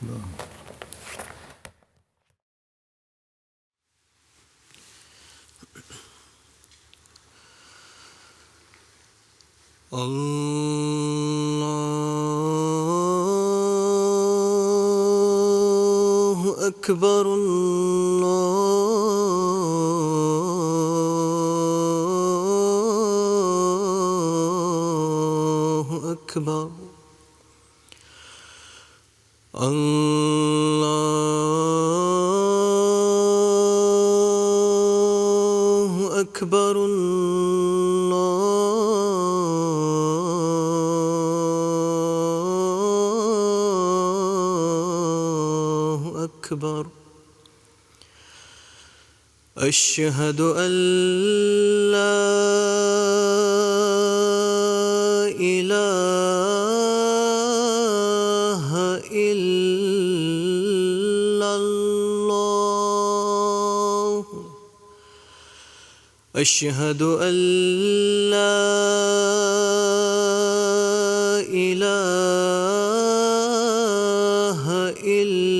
اللہ اکبر اللہ اکبر اللہ اکبر اللہ اکبر اشہد ان لا الہ الا اللہ اشہد ان لا الہ الا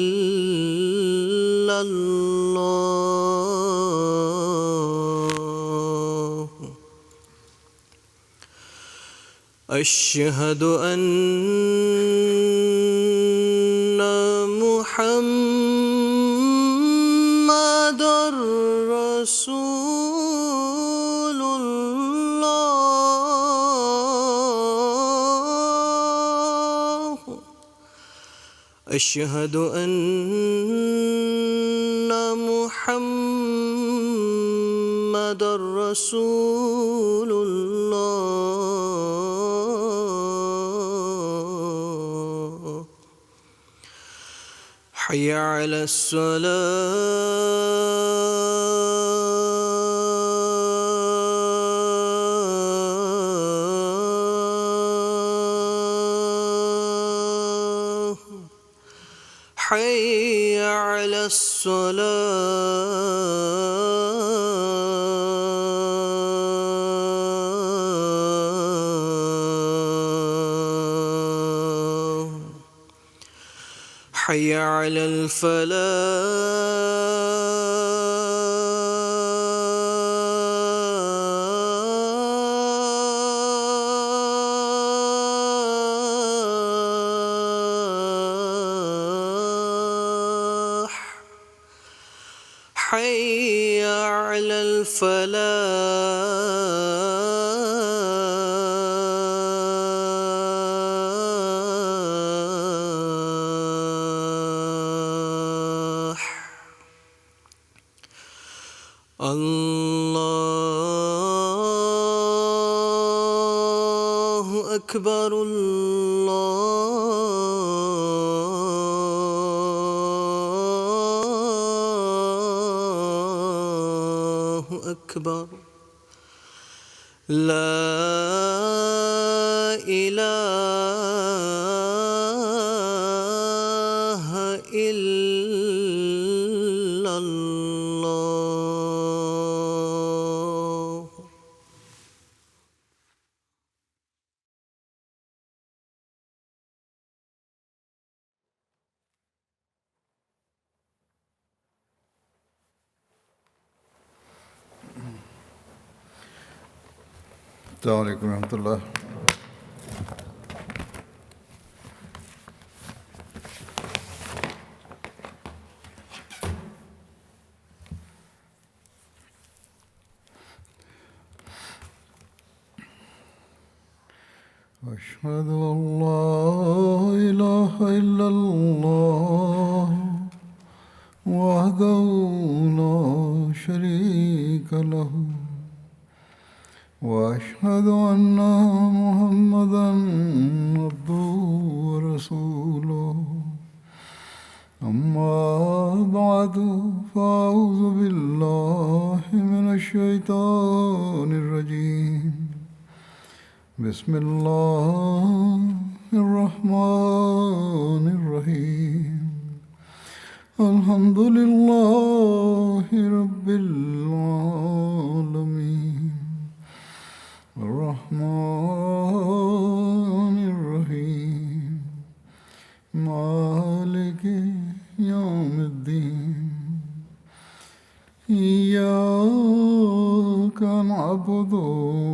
اللہ اشہد ان محمد رسول اللہ اشہد ان محمد رسول اللہ حی علی الصلاة حی علی الصلاة حی علی الفلاح حی علی الفلاح اللہ اکبر اللہ اکبر لا الہ الا اللہ السلام علیکم ورحمۃ اللہ۔ أشهد أن لا إله إلا الله وحده لا شريك له وأشهد أن محمدا عبده ورسوله أما بعد فأعوذ بالله من الشيطان الرجيم بسم الله الرحمن الرحيم الحمد لله رب العالمين الرحمن الرحيم مالك إياك نعبد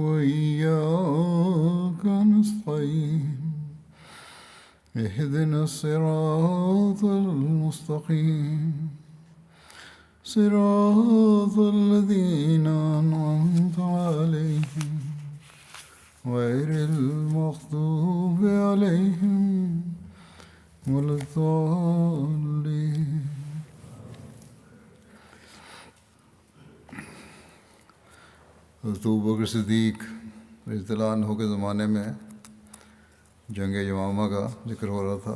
وإياك نستعين اهدنا الصراط المستقيم صراط الذين أنعمت عليهم غير المغضوب عليهم ولا الضالين. حضرت ابوبکر صدیق رضی اللہ عنہ کے زمانے میں جنگ یمامہ کا ذکر ہو رہا تھا.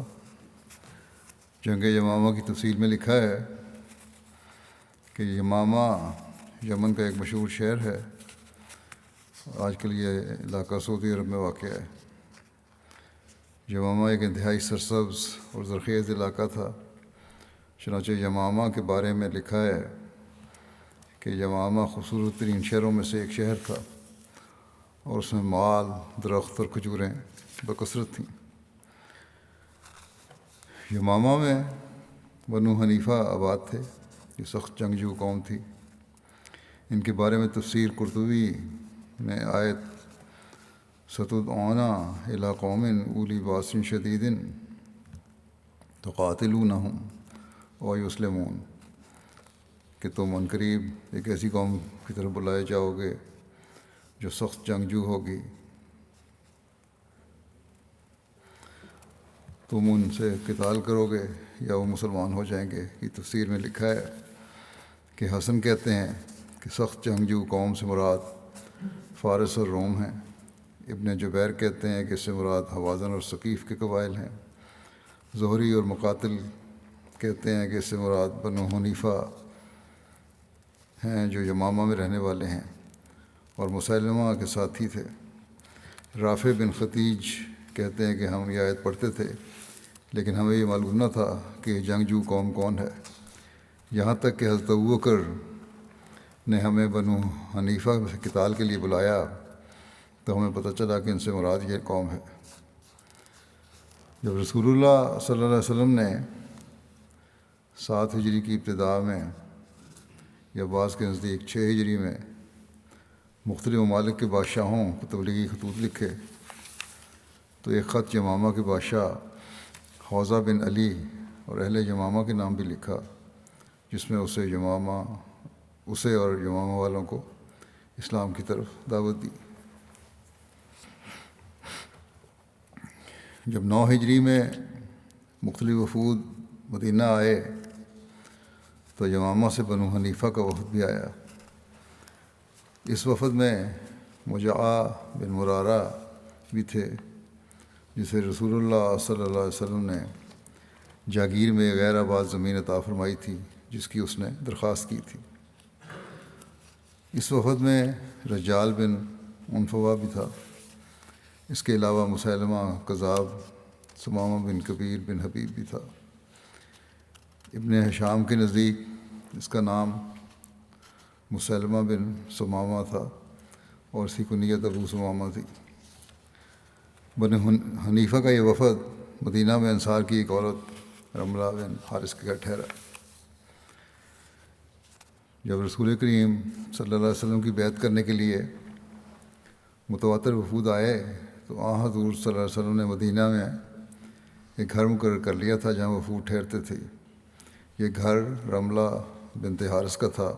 جنگ یمامہ کی تفصیل میں لکھا ہے کہ یمامہ یمن کا ایک مشہور شہر ہے. آج کل یہ علاقہ سعودی عرب میں واقع ہے. یمامہ ایک انتہائی سرسبز اور زرخیز علاقہ تھا. چنانچہ یمامہ کے بارے میں لکھا ہے کہ یمامہ خوبصورت ترین شہروں میں سے ایک شہر تھا اور اس میں مال، درخت اور کھجوریں بکثرت تھیں. یمامہ میں بنو حنیفہ آباد تھے. یہ سخت جنگجو قوم تھی. ان کے بارے میں تفسیر قرطبی میں آیت ستدعون الی قوم اولی باس شدید تقاتلونہم و یسلمون کہ تم عنقریب ایک ایسی قوم کی طرف بلائے جاؤ گے جو سخت جنگجو ہوگی، تم ان سے قتال کرو گے یا وہ مسلمان ہو جائیں گے. یہ تفسیر میں لکھا ہے کہ حسن کہتے ہیں کہ سخت جنگجو قوم سے مراد فارس اور روم ہیں. ابن جبیر کہتے ہیں کہ اس سے مراد حوازن اور ثقیف کے قبائل ہیں. زہری اور مقاتل کہتے ہیں کہ اس سے مراد بنو حنیفہ ہیں جو یمامہ میں رہنے والے ہیں اور مسلمہ کے ساتھی تھے. رافع بن ختیج کہتے ہیں کہ ہم یہ آیت پڑھتے تھے لیکن ہمیں یہ معلوم نہ تھا کہ یہ جنگجو قوم کون ہے، یہاں تک کہ حضرت ابوبکر نے ہمیں بنو حنیفہ سے قتال کے لیے بلایا تو ہمیں پتہ چلا کہ ان سے مراد یہ قوم ہے. جب رسول اللہ صلی اللہ علیہ وسلم نے 7 ہجری کی ابتدا میں یا بعض کے نزدیک 6 ہجری میں مختلف ممالک کے بادشاہوں کو تبلیغی خطوط لکھے تو ایک خط یمامہ کے بادشاہ حوضہ بن علی اور اہل یمامہ کے نام بھی لکھا، جس میں اسے اور یمامہ والوں کو اسلام کی طرف دعوت دی. جب 9 ہجری میں مختلف وفود مدینہ آئے تو یمامہ سے بنو حنیفہ کا وفد بھی آیا. اس وفد میں مجاع بن مرارہ بھی تھے جسے رسول اللہ صلی اللہ علیہ وسلم نے جاگیر میں غیر آباد زمین عطا فرمائی تھی جس کی اس نے درخواست کی تھی. اس وفد میں رجال بن عنفوا بھی تھا. اس کے علاوہ مسیلمہ کذاب، ثمامہ بن کبیر بن حبیب بھی تھا. ابن ہشام کے نزدیک اس کا نام مسیلمہ بن ثمامہ تھا اور اس کی کنیت ابو ثمامہ تھی. بنو حنیفہ کا یہ وفد مدینہ میں انصار کی ایک عورت رملہ بن حارث کے گھر ٹھہرا. جب رسول کریم صلی اللہ علیہ وسلم کی بیعت کرنے کے لیے متواتر وفود آئے تو حضور صلی اللہ علیہ وسلم نے مدینہ میں ایک گھر مقرر کر لیا تھا جہاں وفود ٹھہرتے تھے. یہ گھر رملہ بنت حارث کا تھا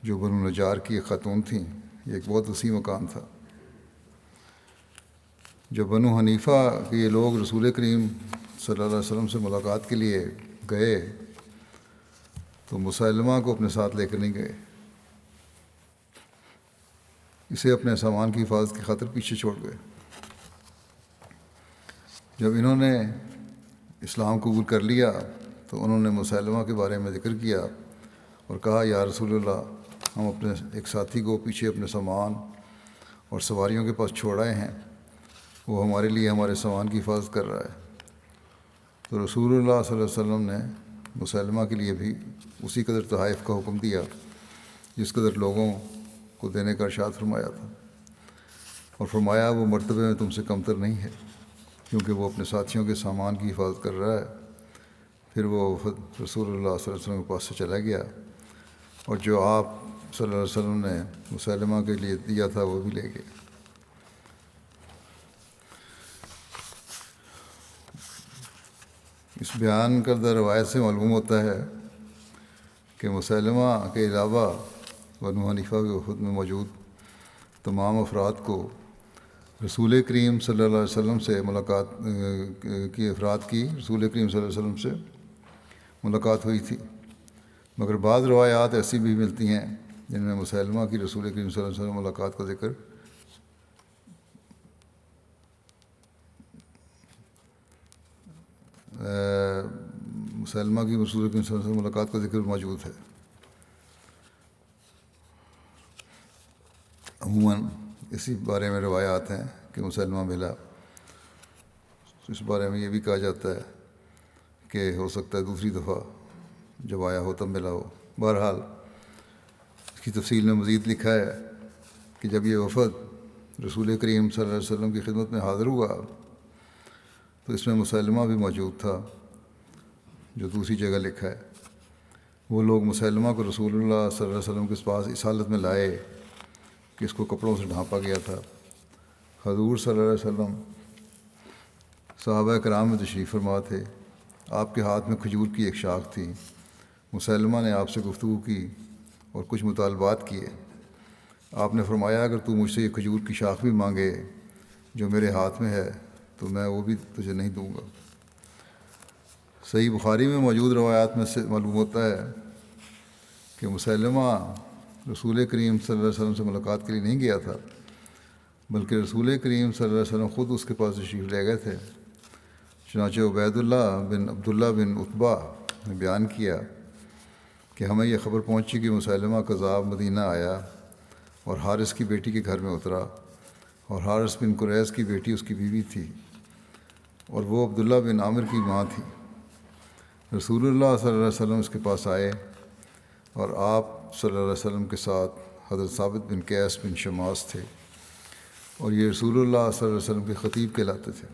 جو بنو نجار کی ایک خاتون تھیں. یہ ایک بہت وسیع مکان تھا. جب بنو حنیفہ کے یہ لوگ رسول کریم صلی اللہ علیہ وسلم سے ملاقات کے لیے گئے تو مسلمہ کو اپنے ساتھ لے کر نہیں گئے. اسے اپنے سامان کی حفاظت کی خاطر پیچھے چھوڑ گئے. جب انہوں نے اسلام قبول کر لیا تو انہوں نے مسلمہ کے بارے میں ذکر کیا اور کہا یا رسول اللہ، ہم اپنے ایک ساتھی کو پیچھے اپنے سامان اور سواریوں کے پاس چھوڑ آئے ہیں، وہ ہمارے لیے ہمارے سامان کی حفاظت کر رہا ہے. تو رسول اللہ صلی اللہ علیہ وسلم نے مسلمہ کے لیے بھی اسی قدر تحائف کا حکم دیا جس قدر لوگوں کو دینے کا ارشاد فرمایا تھا، اور فرمایا وہ مرتبے میں تم سے کمتر نہیں ہے کیونکہ وہ اپنے ساتھیوں کے سامان کی حفاظت کر رہا ہے. پھر وہ وفد رسول اللہ صلی اللہ علیہ وسلم کے پاس سے چلا گیا اور جو آپ صلی اللہ علیہ وسلم نے مسلمہ کے لیے دیا تھا وہ بھی لے گئے۔ اس بیان کردہ روایت سے معلوم ہوتا ہے کہ مسلمہ کے علاوہ بنو حنیفہ کے وفد میں موجود تمام افراد کو رسول کریم صلی اللہ علیہ وسلم سے ملاقات رسول کریم صلی اللہ علیہ وسلم سے ملاقات ہوئی تھی، مگر بعض روایات ایسی بھی ملتی ہیں جن میں مسلمہ کی رسول کریم صلی اللہ علیہ وسلم ملاقات کا ذکر مسلمہ کی رسول کریم صلی اللہ علیہ وسلم ملاقات کا ذکر موجود ہے۔ عموماً اسی بارے میں روایات ہیں کہ مسلمہ ملا، اس بارے میں یہ بھی کہا جاتا ہے کہ ہو سکتا ہے دوسری دفعہ جب آیا ہو تب ملا ہو۔ بہرحال اس کی تفصیل میں مزید لکھا ہے کہ جب یہ وفد رسول کریم صلی اللہ علیہ وسلم کی خدمت میں حاضر ہوا تو اس میں مسلمہ بھی موجود تھا، جو دوسری جگہ لکھا ہے۔ وہ لوگ مسلمہ کو رسول اللہ صلی اللہ علیہ وسلم کے پاس اس حالت میں لائے کہ اس کو کپڑوں سے ڈھانپا گیا تھا۔ حضور صلی اللہ علیہ وسلم صحابہ کرام میں تشریف فرما تھے، آپ کے ہاتھ میں کھجور کی ایک شاخ تھی۔ مسلمہ نے آپ سے گفتگو کی اور کچھ مطالبات کیے۔ آپ نے فرمایا اگر تو مجھ سے یہ کھجور کی شاخ بھی مانگے جو میرے ہاتھ میں ہے تو میں وہ بھی تجھے نہیں دوں گا۔ صحیح بخاری میں موجود روایات میں سے معلوم ہوتا ہے کہ مسلمہ رسول کریم صلی اللہ علیہ وسلم سے ملاقات کے لیے نہیں گیا تھا، بلکہ رسول کریم صلی اللہ علیہ وسلم خود اس کے پاس تشریف لے گئے تھے۔ چنانچہ عبید اللہ بن عبداللہ بن عتبہ نے بیان کیا کہ ہمیں یہ خبر پہنچی کہ مسلمہ کذاب مدینہ آیا اور حارث کی بیٹی کے گھر میں اترا، اور حارث بن قریظ کی بیٹی اس کی بیوی تھی، اور وہ عبداللہ بن عامر کی ماں تھی۔ رسول اللہ صلی اللہ علیہ وسلم اس کے پاس آئے اور آپ صلی اللہ علیہ وسلم کے ساتھ حضرت ثابت بن قیس بن شماس تھے، اور یہ رسول اللہ صلی اللہ علیہ وسلم کے خطیب کہلاتے تھے۔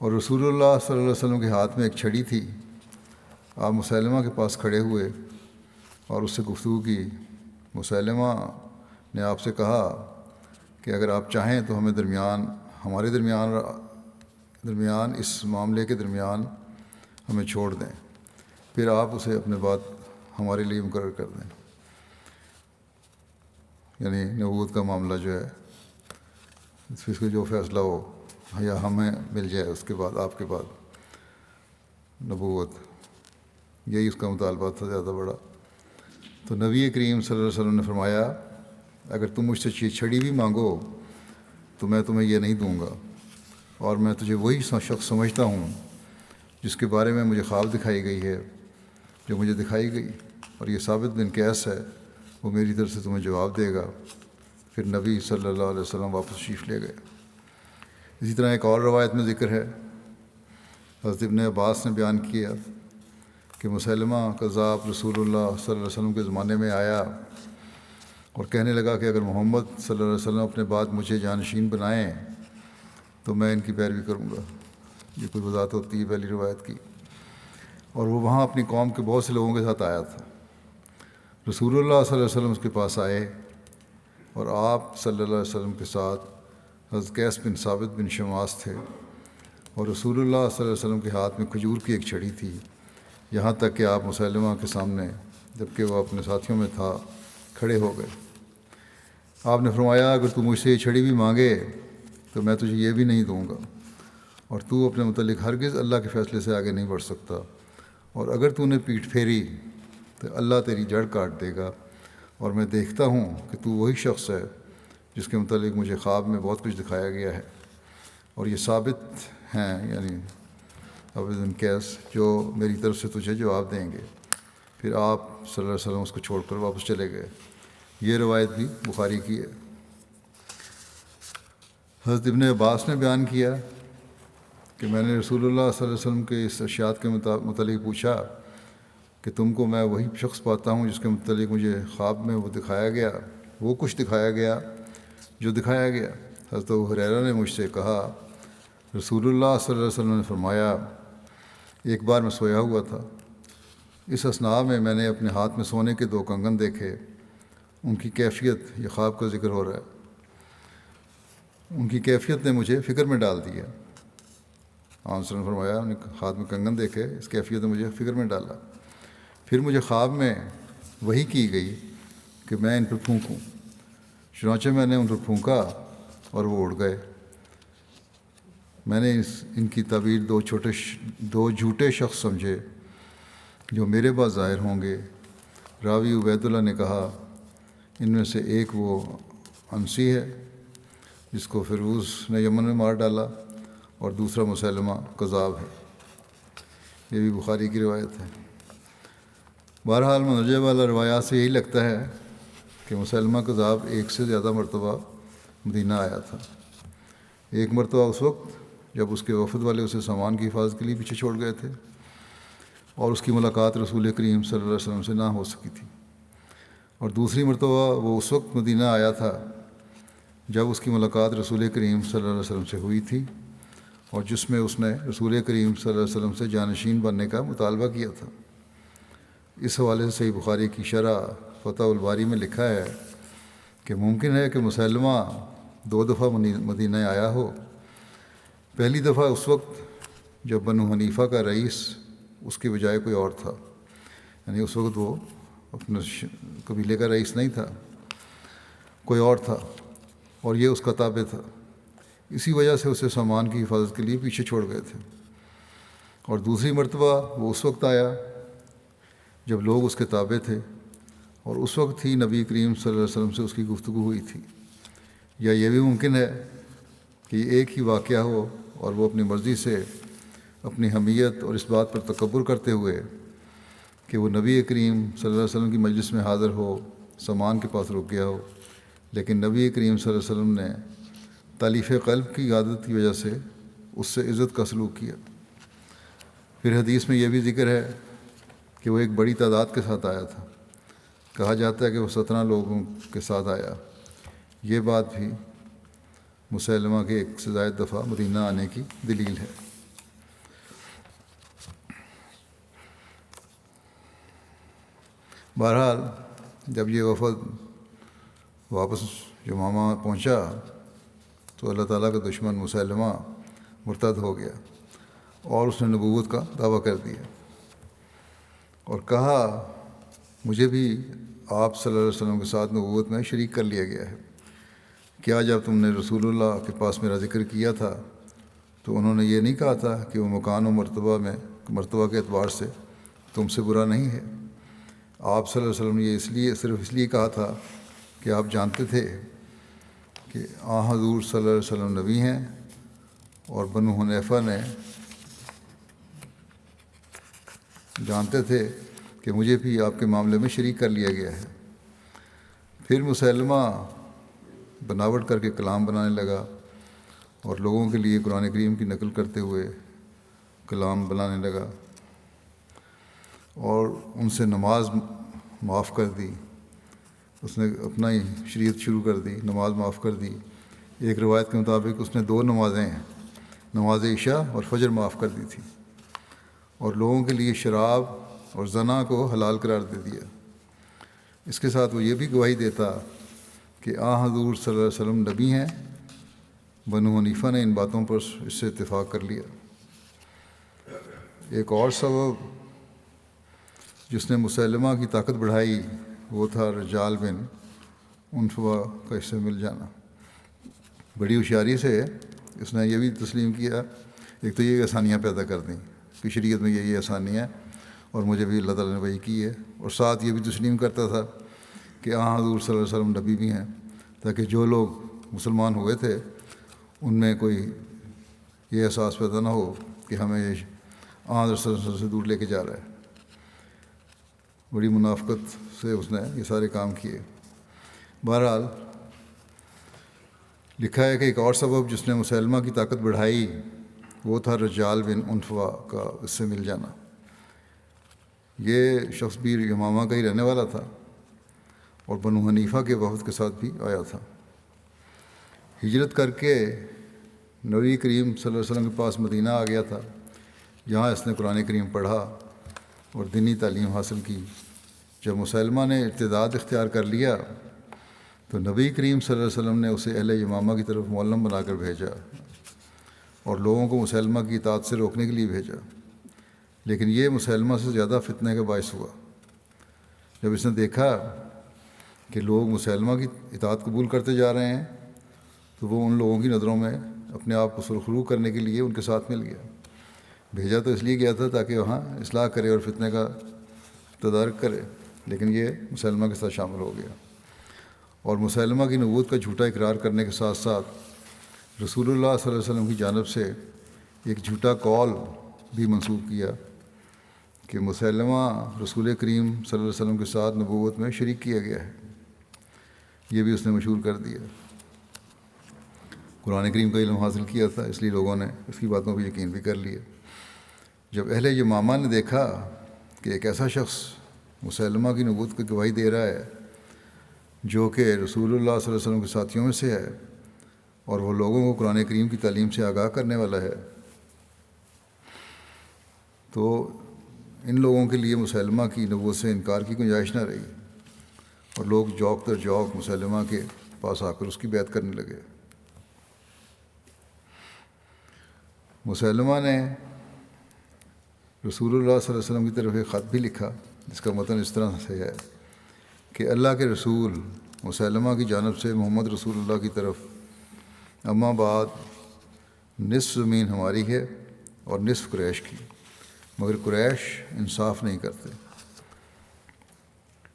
اور رسول اللہ صلی اللہ علیہ وسلم کے ہاتھ میں ایک چھڑی تھی۔ آپ مسلمہ کے پاس کھڑے ہوئے اور اس سے گفتگو کی۔ مسلمہ نے آپ سے کہا کہ اگر آپ چاہیں تو ہمارے درمیان اس معاملے کے درمیان ہمیں چھوڑ دیں، پھر آپ اسے اپنے بعد ہمارے لیے مقرر کر دیں، یعنی نبوت کا معاملہ جو ہے اس کا جو فیصلہ ہو یا ہمیں مل جائے اس کے بعد آپ کے بعد نبوت، یہی اس کا مطالبہ تھا زیادہ بڑا۔ تو نبی کریم صلی اللہ علیہ وسلم نے فرمایا اگر تم مجھ سے چھڑی بھی مانگو تو میں تمہیں یہ نہیں دوں گا، اور میں تجھے وہی شخص سمجھتا ہوں جس کے بارے میں مجھے خواب دکھائی گئی ہے، جو مجھے دکھائی گئی، اور یہ ثابت بن قیس ہے، وہ میری طرف سے تمہیں جواب دے گا۔ پھر نبی صلی اللہ علیہ وسلم واپس تشریف لے گئے۔ اسی طرح ایک اور روایت میں ذکر ہے، حضرت ابن عباس نے بیان کیا کہ مسلمہ کذاب رسول اللہ صلی اللہ علیہ وسلم کے زمانے میں آیا اور کہنے لگا کہ اگر محمد صلی اللہ علیہ وسلم اپنے بعد مجھے جانشین بنائیں تو میں ان کی پیروی کروں گا۔ یہ کوئی وضاحت ہوتی ہے پہلی روایت کی۔ اور وہ وہاں اپنی قوم کے بہت سے لوگوں کے ساتھ آیا تھا۔ رسول اللہ صلی اللہ علیہ وسلم اس کے پاس آئے اور آپ صلی اللہ علیہ وسلم کے ساتھ حضرت قیس بن ثابت بن شماس تھے، اور رسول اللہ صلی اللہ علیہ وسلم کے ہاتھ میں کھجور کی ایک چھڑی تھی، یہاں تک کہ آپ مسلمہ کے سامنے جب کہ وہ اپنے ساتھیوں میں تھا کھڑے ہو گئے۔ آپ نے فرمایا اگر تو مجھ سے یہ چھڑی بھی مانگے تو میں تجھے یہ بھی نہیں دوں گا، اور تو اپنے متعلق ہرگز اللہ کے فیصلے سے آگے نہیں بڑھ سکتا، اور اگر تو نے پیٹھ پھیری تو اللہ تیری جڑ کاٹ دے گا، اور میں دیکھتا ہوں کہ تو وہی شخص ہے جس کے متعلق مجھے خواب میں بہت کچھ دکھایا گیا ہے، اور یہ ثابت ہیں یعنی ثابت بن قیس جو میری طرف سے تجھے جواب دیں گے۔ پھر آپ صلی اللہ علیہ وسلم اس کو چھوڑ کر واپس چلے گئے۔ یہ روایت بھی بخاری کی ہے۔ حضرت ابن عباس نے بیان کیا کہ میں نے رسول اللہ صلی اللہ علیہ وسلم کے اس ارشاد کے متعلق پوچھا کہ تم کو میں وہی شخص پاتا ہوں جس کے متعلق مجھے خواب میں وہ کچھ دکھایا گیا جو دکھایا گیا۔ حضرت ابو ہریرہ نے مجھ سے کہا رسول اللہ صلی اللہ علیہ وسلم نے فرمایا ایک بار میں سویا ہوا تھا اس اثناء میں نے اپنے ہاتھ میں سونے کے 2 کنگن دیکھے۔ ان کی کیفیت، یہ خواب کا ذکر ہو رہا ہے، ان کی کیفیت نے مجھے فکر میں ڈال دیا۔ آپ صلی اللہ علیہ وسلم نے فرمایا ان کے ہاتھ میں کنگن دیکھے، اس کیفیت نے مجھے فکر میں ڈالا۔ پھر مجھے خواب میں وحی کی گئی کہ میں ان پر پھونکوں، چنانچہ میں نے ان پر پھونکا اور وہ اڑ گئے۔ میں نے ان کی تعبیر 2 جھوٹے شخص سمجھے جو میرے پاس ظاہر ہوں گے۔ راوی عبید اللہ نے کہا ان میں سے ایک وہ انسی ہے جس کو فیروز نے یمن میں مار ڈالا، اور دوسرا مسلمہ کذاب ہے۔ یہ بھی بخاری کی روایت ہے۔ بہرحال مندرجہ والا روایات سے یہی لگتا ہے کہ مسلمہ کذاب 1 سے زیادہ مرتبہ مدینہ آیا تھا۔ ایک مرتبہ اس وقت جب اس کے وفد والے اسے سامان کی حفاظت کے لیے پیچھے چھوڑ گئے تھے اور اس کی ملاقات رسول کریم صلی اللہ علیہ وسلم سے نہ ہو سکی تھی، اور دوسری مرتبہ وہ اس وقت مدینہ آیا تھا جب اس کی ملاقات رسول کریم صلی اللہ علیہ وسلم سے ہوئی تھی، اور جس میں اس نے رسول کریم صلی اللہ علیہ وسلم سے جانشین بننے کا مطالبہ کیا تھا۔ اس حوالے سے صحیح بخاری کی شرح فتح الباری میں لکھا ہے کہ ممکن ہے کہ مسلمہ 2 دفعہ مدینہ آیا ہو۔ پہلی دفعہ اس وقت جب بنو حنیفہ کا رئیس اس کے بجائے کوئی اور تھا، یعنی اس وقت وہ اپنے قبیلے کا رئیس نہیں تھا، کوئی اور تھا، اور یہ اس کا تابع تھا۔ اسی وجہ سے اسے سامان کی حفاظت کے لیے پیچھے چھوڑ گئے تھے۔ اور دوسری مرتبہ وہ اس وقت آیا جب لوگ اس کے تابع تھے، اور اس وقت ہی نبی کریم صلی اللہ علیہ وسلم سے اس کی گفتگو ہوئی تھی۔ یا یہ بھی ممکن ہے کہ یہ ایک ہی واقعہ ہو اور وہ اپنی مرضی سے اپنی حمیت اور اس بات پر تکبر کرتے ہوئے کہ وہ نبی کریم صلی اللہ علیہ وسلم کی مجلس میں حاضر ہو، سامان کے پاس رک گیا ہو، لیکن نبی کریم صلی اللہ علیہ وسلم نے تالیف قلب کی عادت کی وجہ سے اس سے عزت کا سلوک کیا۔ پھر حدیث میں یہ بھی ذکر ہے کہ وہ ایک بڑی تعداد کے ساتھ آیا تھا۔ کہا جاتا ہے کہ وہ 17 لوگوں کے ساتھ آیا۔ یہ بات بھی مسلمہ کے 1 سے زائد دفعہ مدینہ آنے کی دلیل ہے۔ بہرحال جب یہ وفد واپس یمامہ پہنچا تو اللہ تعالیٰ کا دشمن مسلمہ مرتد ہو گیا اور اس نے نبوت کا دعویٰ کر دیا اور کہا مجھے بھی آپ صلی اللہ علیہ وسلم کے ساتھ نبوت میں شریک کر لیا گیا ہے۔ کیا جب تم نے رسول اللہ کے پاس میرا ذکر کیا تھا تو انہوں نے یہ نہیں کہا تھا کہ وہ مکان و مرتبہ کے اعتبار سے تم سے برا نہیں ہے؟ آپ صلی اللہ علیہ وسلم نے یہ صرف اس لیے کہا تھا کہ آپ جانتے تھے کہ حضور صلی اللہ علیہ وسلم نبی ہیں، اور بنو حنیفہ نے جانتے تھے کہ مجھے بھی آپ کے معاملے میں شریک کر لیا گیا ہے۔ پھر مسلمہ بناوٹ کر کے کلام بنانے لگا اور لوگوں کے لیے قرآن کریم کی نقل کرتے ہوئے کلام بنانے لگا اور ان سے نماز معاف کر دی۔ اس نے اپنا ہی شریعت شروع کر دی، نماز معاف کر دی۔ ایک روایت کے مطابق اس نے 2 نمازیں، نماز عشاء اور فجر معاف کر دی تھی، اور لوگوں کے لیے شراب اور زنا کو حلال قرار دے دیا۔ اس کے ساتھ وہ یہ بھی گواہی دیتا کہ حضور صلی اللہ علیہ وسلم نبی ہیں۔ بنو حنیفہ نے ان باتوں پر اس سے اتفاق کر لیا۔ ایک اور سبب جس نے مسلمہ کی طاقت بڑھائی وہ تھا رجال بن عنفوہ کا اس سے مل جانا۔ بڑی ہوشیاری سے اس نے یہ بھی تسلیم کیا، ایک تو یہ آسانیاں پیدا کر دیں کہ شریعت میں یہ آسانی ہے اور مجھے بھی اللہ تعالیٰ نے وحی کی ہے، اور ساتھ یہ بھی تسلیم کرتا تھا کہ حضور صلی اللہ علیہ وسلم نبی بھی ہیں، تاکہ جو لوگ مسلمان ہوئے تھے ان میں کوئی یہ احساس پیدا نہ ہو کہ ہمیں یہ حضرت صلی اللہ علیہ وسلم سے دور لے کے جا رہا ہے۔ بڑی منافقت سے اس نے یہ سارے کام کیے۔ بہرحال لکھا ہے کہ ایک اور سبب جس نے مسلمہ کی طاقت بڑھائی وہ تھا رجال بن عنفوہ کا اس سے مل جانا۔ یہ شخص بھی یمامہ کا ہی رہنے والا تھا اور بنو حنیفہ کے وفد کے ساتھ بھی آیا تھا۔ ہجرت کر کے نبی کریم صلی اللہ علیہ وسلم کے پاس مدینہ آ گیا تھا۔ یہاں اس نے قرآن کریم پڑھا اور دینی تعلیم حاصل کی۔ جب مسلمہ نے ارتداد اختیار کر لیا تو نبی کریم صلی اللہ علیہ وسلم نے اسے اہل یمامہ کی طرف معلم بنا کر بھیجا اور لوگوں کو مسلمہ کی اطاعت سے روکنے کے لیے بھیجا، لیکن یہ مسلمہ سے زیادہ فتنہ کا باعث ہوا۔ جب اس نے دیکھا کہ لوگ مسلمہ کی اطاعت قبول کرتے جا رہے ہیں تو وہ ان لوگوں کی نظروں میں اپنے آپ کو سرخرو کرنے کے لیے ان کے ساتھ مل گیا۔ بھیجا تو اس لیے گیا تھا تاکہ وہاں اصلاح کرے اور فتنہ کا تدارک کرے، لیکن یہ مسلمہ کے ساتھ شامل ہو گیا اور مسلمہ کی نبوت کا جھوٹا اقرار کرنے کے ساتھ ساتھ رسول اللہ صلی اللہ علیہ وسلم کی جانب سے ایک جھوٹا قول بھی منسوخ کیا کہ مسلمہ رسول کریم صلی اللہ علیہ وسلم کے ساتھ نبوت میں شریک کیا گیا ہے، یہ بھی اس نے مشہور کر دیا۔ قرآن کریم کا علم حاصل کیا تھا، اس لیے لوگوں نے اس کی باتوں پہ یقین بھی کر لیا۔ جب اہل یمامہ نے دیکھا کہ ایک ایسا شخص مسلمہ کی نبوت کی گواہی دے رہا ہے جو کہ رسول اللہ صلی اللہ علیہ وسلم کے ساتھیوں میں سے ہے اور وہ لوگوں کو قرآن کریم کی تعلیم سے آگاہ کرنے والا ہے، تو ان لوگوں کے لیے مسلمہ کی نبوت سے انکار کی گنجائش نہ رہی اور لوگ جوک در جوک مسلمہ کے پاس آ کر اس کی بیعت کرنے لگے۔ مسلمہ نے رسول اللہ صلی اللہ علیہ وسلم کی طرف ایک خط بھی لکھا جس کا متن اس طرح سے ہے کہ اللہ کے رسول مسلمہ کی جانب سے محمد رسول اللہ کی طرف، اما بعد نصف زمین ہماری ہے اور نصف قریش کی، مگر قریش انصاف نہیں کرتے۔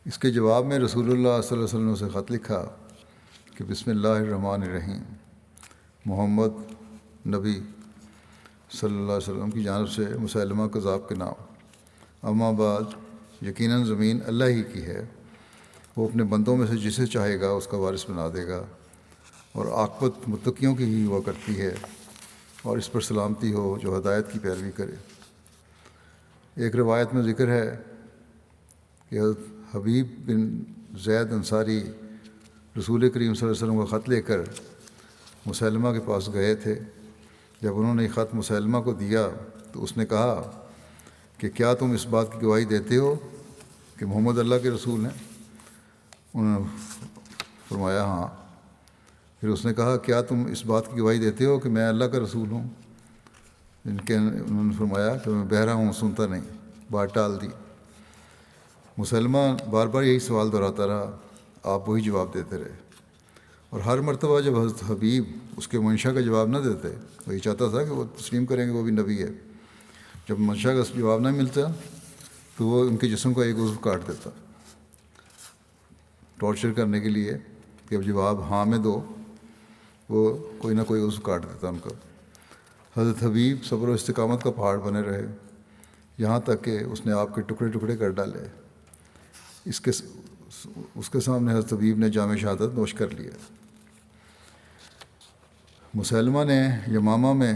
اس کے جواب میں رسول اللہ صلی اللہ علیہ وسلم نے اسے خط لکھا کہ بسم اللہ الرحمن الرحیم، محمد نبی صلی اللہ علیہ وسلم کی جانب سے مسلمہ کذاب کے نام، اما بعد یقیناً زمین اللہ ہی کی ہے، وہ اپنے بندوں میں سے جسے چاہے گا اس کا وارث بنا دے گا، اور عاقبت متقیوں کی ہی ہوا کرتی ہے، اور اس پر سلامتی ہو جو ہدایت کی پیروی کرے۔ ایک روایت میں ذکر ہے کہ حضرت حبیب بن زید انصاری رسول کریم صلی اللہ علیہ وسلم کا خط لے کر مسلمہ کے پاس گئے تھے۔ جب انہوں نے یہ خط مسلمہ کو دیا تو اس نے کہا کہ کیا تم اس بات کی گواہی دیتے ہو کہ محمد اللہ کے رسول ہیں؟ انہوں نے فرمایا ہاں۔ پھر اس نے کہا کیا تم اس بات کی گواہی دیتے ہو کہ میں اللہ کا رسول ہوں؟ انہوں نے فرمایا کہ میں بہرا ہوں، سنتا نہیں، بات ٹال دی۔ مسلمہ بار بار یہی سوال دہراتا رہا، آپ وہی جواب دیتے رہے، اور ہر مرتبہ جب حضرت حبیب اس کے منشا کا جواب نہ دیتے، وہ یہ چاہتا تھا کہ وہ تسلیم کریں گے وہ بھی نبی ہے، جب منشا کا جواب نہ ملتا تو وہ ان کے جسم کا ایک عضو کاٹ دیتا، ٹارچر کرنے کے لیے کہ اب جواب ہاں میں دو، وہ کوئی نہ کوئی عضو کاٹ دیتا ان کا۔ حضرت حبیب صبر و استقامت کا پہاڑ بنے رہے، یہاں تک کہ اس نے آپ کے ٹکڑے ٹکڑے کر ڈالے۔ اس کے سامنے حضرت حبیب نے جام شہادت نوش کر لیا۔ مسلمہ نے یمامہ میں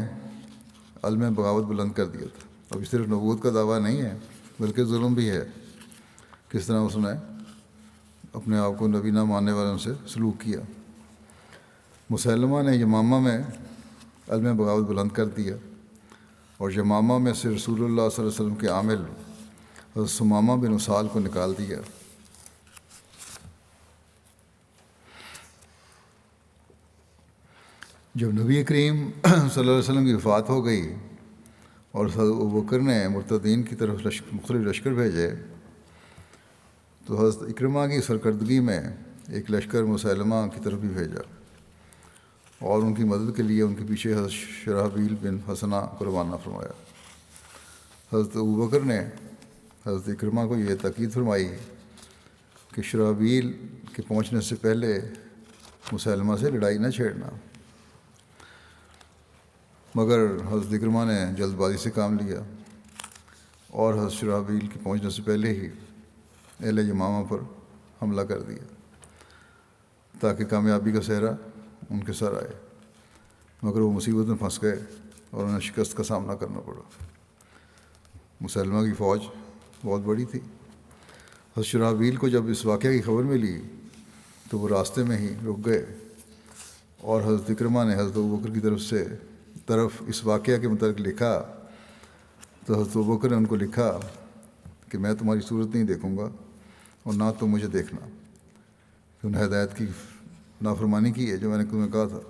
علم بغاوت بلند کر دیا تھا۔ اب یہ صرف نبوت کا دعویٰ نہیں ہے بلکہ ظلم بھی ہے، کس طرح اس نے اپنے آپ کو نبی نہ ماننے والوں سے سلوک کیا۔ مسلمہ نے یمامہ میں علم بغاوت بلند کر دیا اور یمامہ میں سے رسول اللہ صلی اللہ علیہ وسلم کے عامل حضرت ثمامہ بن اسال کو نکال دیا۔ جب نبی کریم صلی اللہ علیہ وسلم کی وفات ہو گئی اور حضرت ابوبکر نے مرتدین کی طرف مختلف لشکر بھیجے تو حضرت اکرمہ کی سرکردگی میں ایک لشکر مسلمہ کی طرف بھی بھیجا اور ان کی مدد کے لیے ان کے پیچھے حضرت شرحبیل بن حسنہ کو روانہ فرمایا۔ حضرت ابوبکر نے حضرت اکرمہ کو یہ تاکید فرمائی کہ شرحبیل کے پہنچنے سے پہلے مسلمہ سے لڑائی نہ چھیڑنا، مگر حضرت اکرمہ نے جلد بازی سے کام لیا اور حضرت شرحبیل کے پہنچنے سے پہلے ہی اہل یمامہ پر حملہ کر دیا تاکہ کامیابی کا صحرا ان کے سر آئے، مگر وہ مصیبت میں پھنس گئے اور انہیں شکست کا سامنا کرنا پڑا۔ مسلمہ کی فوج بہت بڑی تھی۔ حضرت شرحبیل کو جب اس واقعہ کی خبر ملی تو وہ راستے میں ہی رک گئے اور حضرت اکرمہ نے حضرت ابوبکر کی طرف اس واقعہ کے متعلق لکھا تو حضرت ابوبکر نے ان کو لکھا کہ میں تمہاری صورت نہیں دیکھوں گا اور نہ تم مجھے دیکھنا، کہ انہیں ہدایت کی نافرمانی کی ہے جو میں نے تمہیں کہا تھا،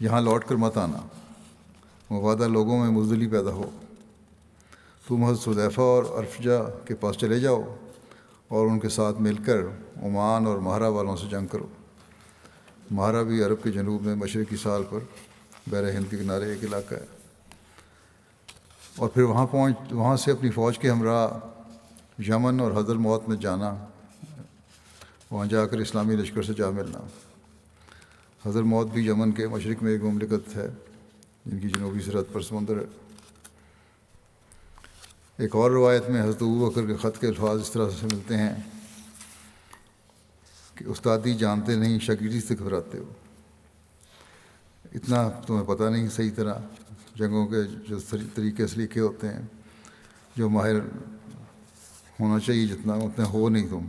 یہاں لوٹ کر مت آنا، مبادہ لوگوں میں مزدلی پیدا ہو۔ تم حضرت حذیفہ اور ارفجہ کے پاس چلے جاؤ اور ان کے ساتھ مل کر عمان اور مہرہ والوں سے جنگ کرو۔ مہرہ بھی عرب کے جنوب میں مشرقی سال پر بحر ہند کے کنارے ایک علاقہ ہے۔ اور پھر وہاں سے اپنی فوج کے ہمراہ یمن اور حضر موت میں جانا، وہاں جا کر اسلامی لشکر سے جا ملنا۔ حضر موت بھی یمن کے مشرق میں ایک مملکت ہے جن کی جنوبی سرحد پر سمندر ہے۔ ایک اور روایت میں حضرت ابوبکر کے خط کے الفاظ اس طرح سے ملتے ہیں کہ استادی جانتے نہیں، شاگردی سے گھبراتے ہو۔ اتنا تمہیں پتہ نہیں صحیح طرح جنگوں کے جو طریقے سلیقے ہوتے ہیں، جو ماہر ہونا چاہیے جتنا اتنے ہو نہیں تم،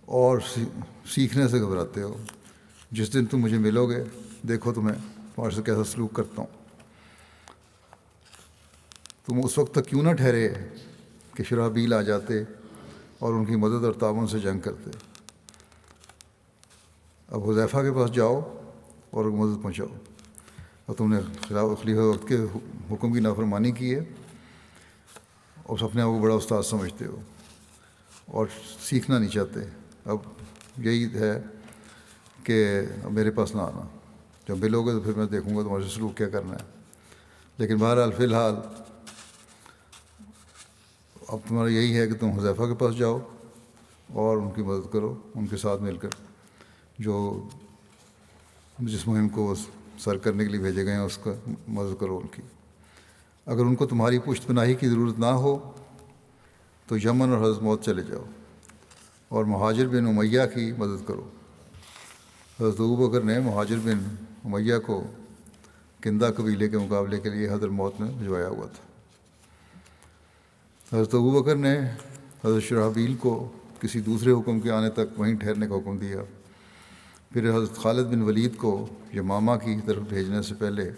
اور سیکھنے سے گھبراتے ہو۔ جس دن تم مجھے ملو گے دیکھو تمہیں تمہارے سے کیسا سلوک کرتا ہوں۔ تم اس وقت تک کیوں نہ ٹھہرے کہ شرحبیل آ جاتے اور ان کی مدد اور تعاون سے جنگ کرتے۔ اب حذیفہ کے پاس جاؤ اور مدد پہنچاؤ، اور تم نے خلیفہ وقت کے حکم کی نافرمانی کی ہے اور اپنے آپ کو بڑا استاد سمجھتے ہو اور سیکھنا نہیں چاہتے۔ اب یہی ہے کہ میرے پاس نہ آنا، جب ملو گے تو پھر میں دیکھوں گا تمہارے سے سلوک کیا کرنا ہے۔ لیکن بہرحال فی الحال اب تمہارا یہی ہے کہ تم حذیفہ کے پاس جاؤ اور ان کی مدد کرو، ان کے ساتھ مل کر جو جس مہم کو سر کرنے کے لیے بھیجے گئے ہیں اس کا مدد کرو ان کی۔ اگر ان کو تمہاری پشت پناہی کی ضرورت نہ ہو تو یمن اور حضرت موت چلے جاؤ اور مہاجر بن امیہ کی مدد کرو۔ حضرت ابوبکر نے مہاجر بن امیہ کو کندہ قبیلے کے مقابلے کے لیے حضرت موت میں بھجوایا ہوا تھا۔ حضرت ابوبکر نے حضرت شرحبیل کو کسی دوسرے حکم کے آنے تک وہیں ٹھہرنے کا حکم دیا۔ پھر حضرت خالد بن ولید کو یمامہ کی طرف بھیجنے سے پہلے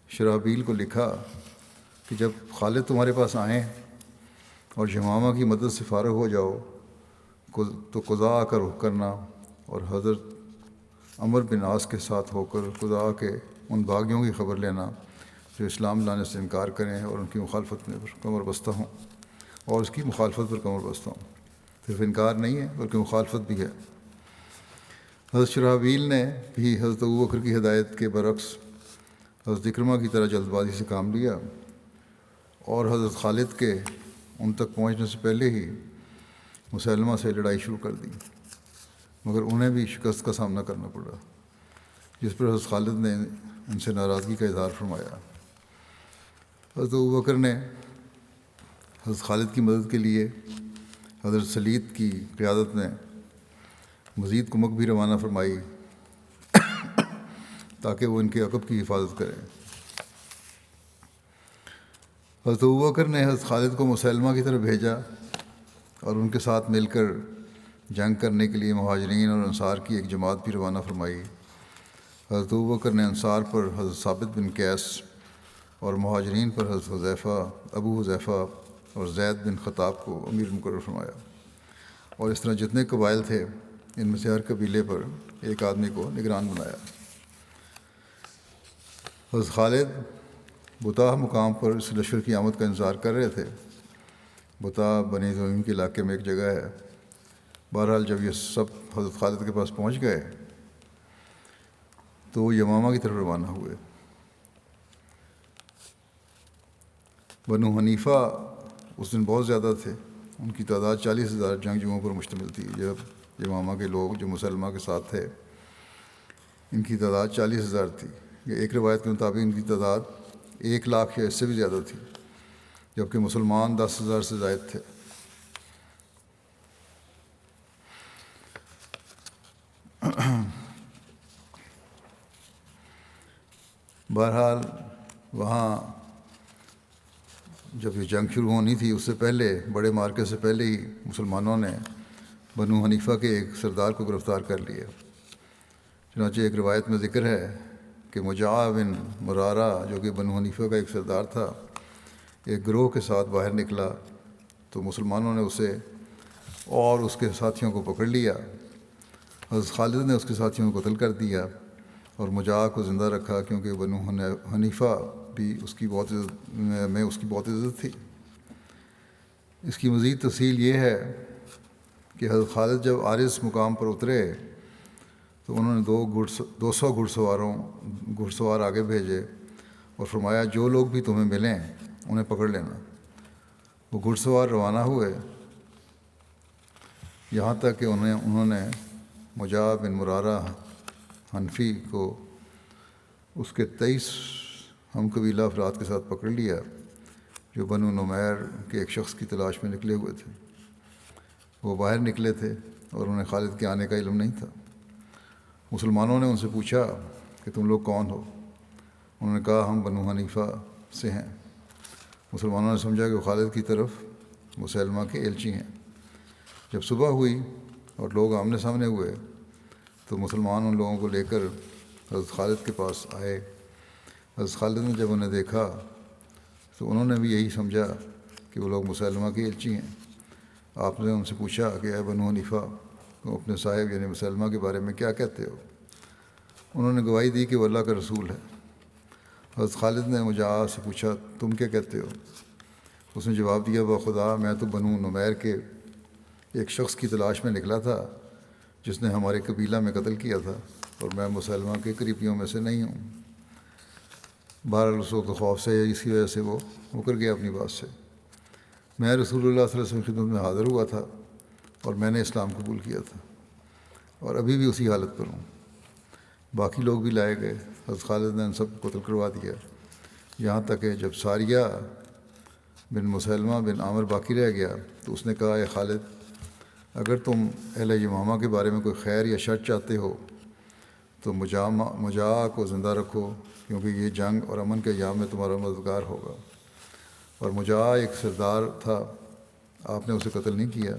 شرحبیل کو لکھا کہ جب خالد تمہارے پاس آئیں اور یمامہ کی مدد سے فارغ ہو جاؤ تو قضاء کا رخ کرنا اور حضرت عمر بن عاص کے ساتھ ہو کر قضاء کے ان باغیوں کی خبر لینا جو اسلام لانے سے انکار کریں اور ان کی مخالفت میں کمر بستہ ہوں، اور اس کی مخالفت پر کمر بستہ ہوں۔ صرف انکار نہیں ہے بلکہ مخالفت بھی ہے۔ حضرت شرحبیل نے بھی حضرت ابوبکر کی ہدایت کے برعکس حضرت اکرمہ کی طرح جلد بازی سے کام لیا اور حضرت خالد کے ان تک پہنچنے سے پہلے ہی مسلمہ سے لڑائی شروع کر دی، مگر انہیں بھی شکست کا سامنا کرنا پڑا، جس پر حضرت خالد نے ان سے ناراضگی کا اظہار فرمایا۔ حضرت ابوبکر نے حضرت خالد کی مدد کے لیے حضرت سلید کی قیادت میں مزید کمک بھی روانہ فرمائی تاکہ وہ ان کے عقب کی حفاظت کریں۔ حضرت ابوبکر نے حضرت خالد کو مسلمہ کی طرف بھیجا اور ان کے ساتھ مل کر جنگ کرنے کے لیے مہاجرین اور انصار کی ایک جماعت بھی روانہ فرمائی۔ حضرت ابوبکر نے انصار پر حضرت ثابت بن قیس اور مہاجرین پر حضرت حذیفہ، ابو حذیفہ اور زید بن خطاب کو امیر مقرر فرمایا، اور اس طرح جتنے قبائل تھے ان میں سے ہر قبیلے پر ایک آدمی کو نگران بنایا۔ حضرت خالد بطاح مقام پر اس لشکر کی آمد کا انتظار کر رہے تھے۔ بطاح بنی تمیم کے علاقے میں ایک جگہ ہے۔ بہرحال جب یہ سب حضرت خالد کے پاس پہنچ گئے تو وہ یمامہ کی طرف روانہ ہوئے۔ بنو حنیفہ اس دن بہت زیادہ تھے، ان کی تعداد 40,000 جنگجوؤں پر مشتمل تھی۔ جب یمامہ کے لوگ جو مسلمہ کے ساتھ تھے ان کی تعداد 40,000 تھی، یہ ایک روایت کے مطابق ان کی تعداد 1,00,000 یا اس سے بھی زیادہ تھی، جبکہ مسلمان 10,000 سے زائد تھے۔ بہرحال وہاں جب یہ جنگ شروع ہونی تھی اس سے پہلے، بڑے مارکے سے پہلے ہی مسلمانوں نے بنو حنیفہ کے ایک سردار کو گرفتار کر لیا۔ چنانچہ ایک روایت میں ذکر ہے کہ مجاع بن مرارہ جو کہ بنو حنیفہ کا ایک سردار تھا، ایک گروہ کے ساتھ باہر نکلا تو مسلمانوں نے اسے اور اس کے ساتھیوں کو پکڑ لیا۔ حضرت خالد نے اس کے ساتھیوں کو قتل کر دیا اور مجاہ کو زندہ رکھا، کیونکہ بنو حنیفہ بھی اس کی بہت عزت تھی۔ اس کی مزید تفصیل یہ ہے کہ حضرت خالد جب عارض مقام پر اترے تو انہوں نے 200 گھڑ سوار آگے بھیجے اور فرمایا جو لوگ بھی تمہیں ملیں انہیں پکڑ لینا۔ وہ گھڑ سوار روانہ ہوئے یہاں تک کہ انہوں نے مجاہ بن مرارہ حنفی کو اس کے 23 ہم قبیلہ افراد کے ساتھ پکڑ لیا جو بنو نمیر کے ایک شخص کی تلاش میں نکلے ہوئے تھے۔ وہ باہر نکلے تھے اور انہیں خالد کے آنے کا علم نہیں تھا۔ مسلمانوں نے ان سے پوچھا کہ تم لوگ کون ہو؟ انہوں نے کہا ہم بنو حنیفہ سے ہیں۔ مسلمانوں نے سمجھا کہ وہ خالد کی طرف مسلمہ کے ایلچی ہیں۔ جب صبح ہوئی اور لوگ آمنے سامنے ہوئے تو مسلمان ان لوگوں کو لے کر حضرت خالد کے پاس آئے۔ حضرت خالد نے جب انہیں دیکھا تو انہوں نے بھی یہی سمجھا کہ وہ لوگ مسلمہ کے ایلچی ہیں۔ آپ نے ان سے پوچھا کہ اے بنو حنیفہ، تم اپنے صاحب یعنی مسلمہ کے بارے میں کیا کہتے ہو؟ انہوں نے گواہی دی کہ وہ اللہ کا رسول ہے۔ حضرت خالد نے مجاہ سے پوچھا تم کیا کہتے ہو؟ اس نے جواب دیا بخدا میں تو بنو نمیر کے ایک شخص کی تلاش میں نکلا تھا جس نے ہمارے قبیلہ میں قتل کیا تھا، اور میں مسلمہ کے قریبیوں میں سے نہیں ہوں۔ بہرحال اس وقت خوف سے اسی وجہ سے وہ مکر گیا اپنی بات سے۔ میں رسول اللہ صلی اللہ علیہ وسلم کی خدمت میں حاضر ہوا تھا اور میں نے اسلام قبول کیا تھا اور ابھی بھی اسی حالت پر ہوں۔ باقی لوگ بھی لائے گئے۔ حضرت خالد نے ان سب کو قتل کروا دیا، یہاں تک کہ جب ساریہ بن مسلمہ بن عامر باقی رہ گیا تو اس نے کہا اے خالد، اگر تم اہل یمامہ کے بارے میں کوئی خیر یا شر چاہتے ہو تو مجاہ کو زندہ رکھو، کیونکہ یہ جنگ اور امن کے ایام میں تمہارا مددگار ہوگا۔ اور مجاہ ایک سردار تھا، آپ نے اسے قتل نہیں کیا۔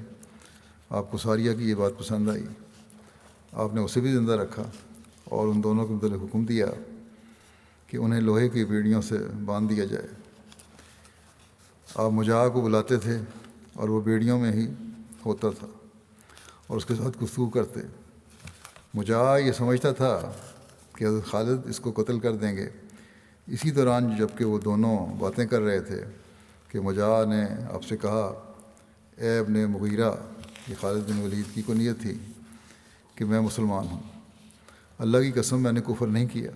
آپ کو ساریہ کی یہ بات پسند آئی، آپ نے اسے بھی زندہ رکھا اور ان دونوں کے متعلق حکم دیا کہ انہیں لوہے کی بیڑیوں سے باندھ دیا جائے۔ آپ مجاہ کو بلاتے تھے اور وہ بیڑیوں میں ہی ہوتا تھا اور اس کے ساتھ گفتگو کرتے۔ مجاہ یہ سمجھتا تھا کہ حضرت خالد اس کو قتل کر دیں گے۔ اسی دوران جب کہ وہ دونوں باتیں کر رہے تھے کہ مجاہ نے آپ سے کہا اے ابن مغیرہ، یہ خالد بن ولید کی کنیت تھی، کہ میں مسلمان ہوں۔ اللہ کی قسم میں نے کفر نہیں کیا۔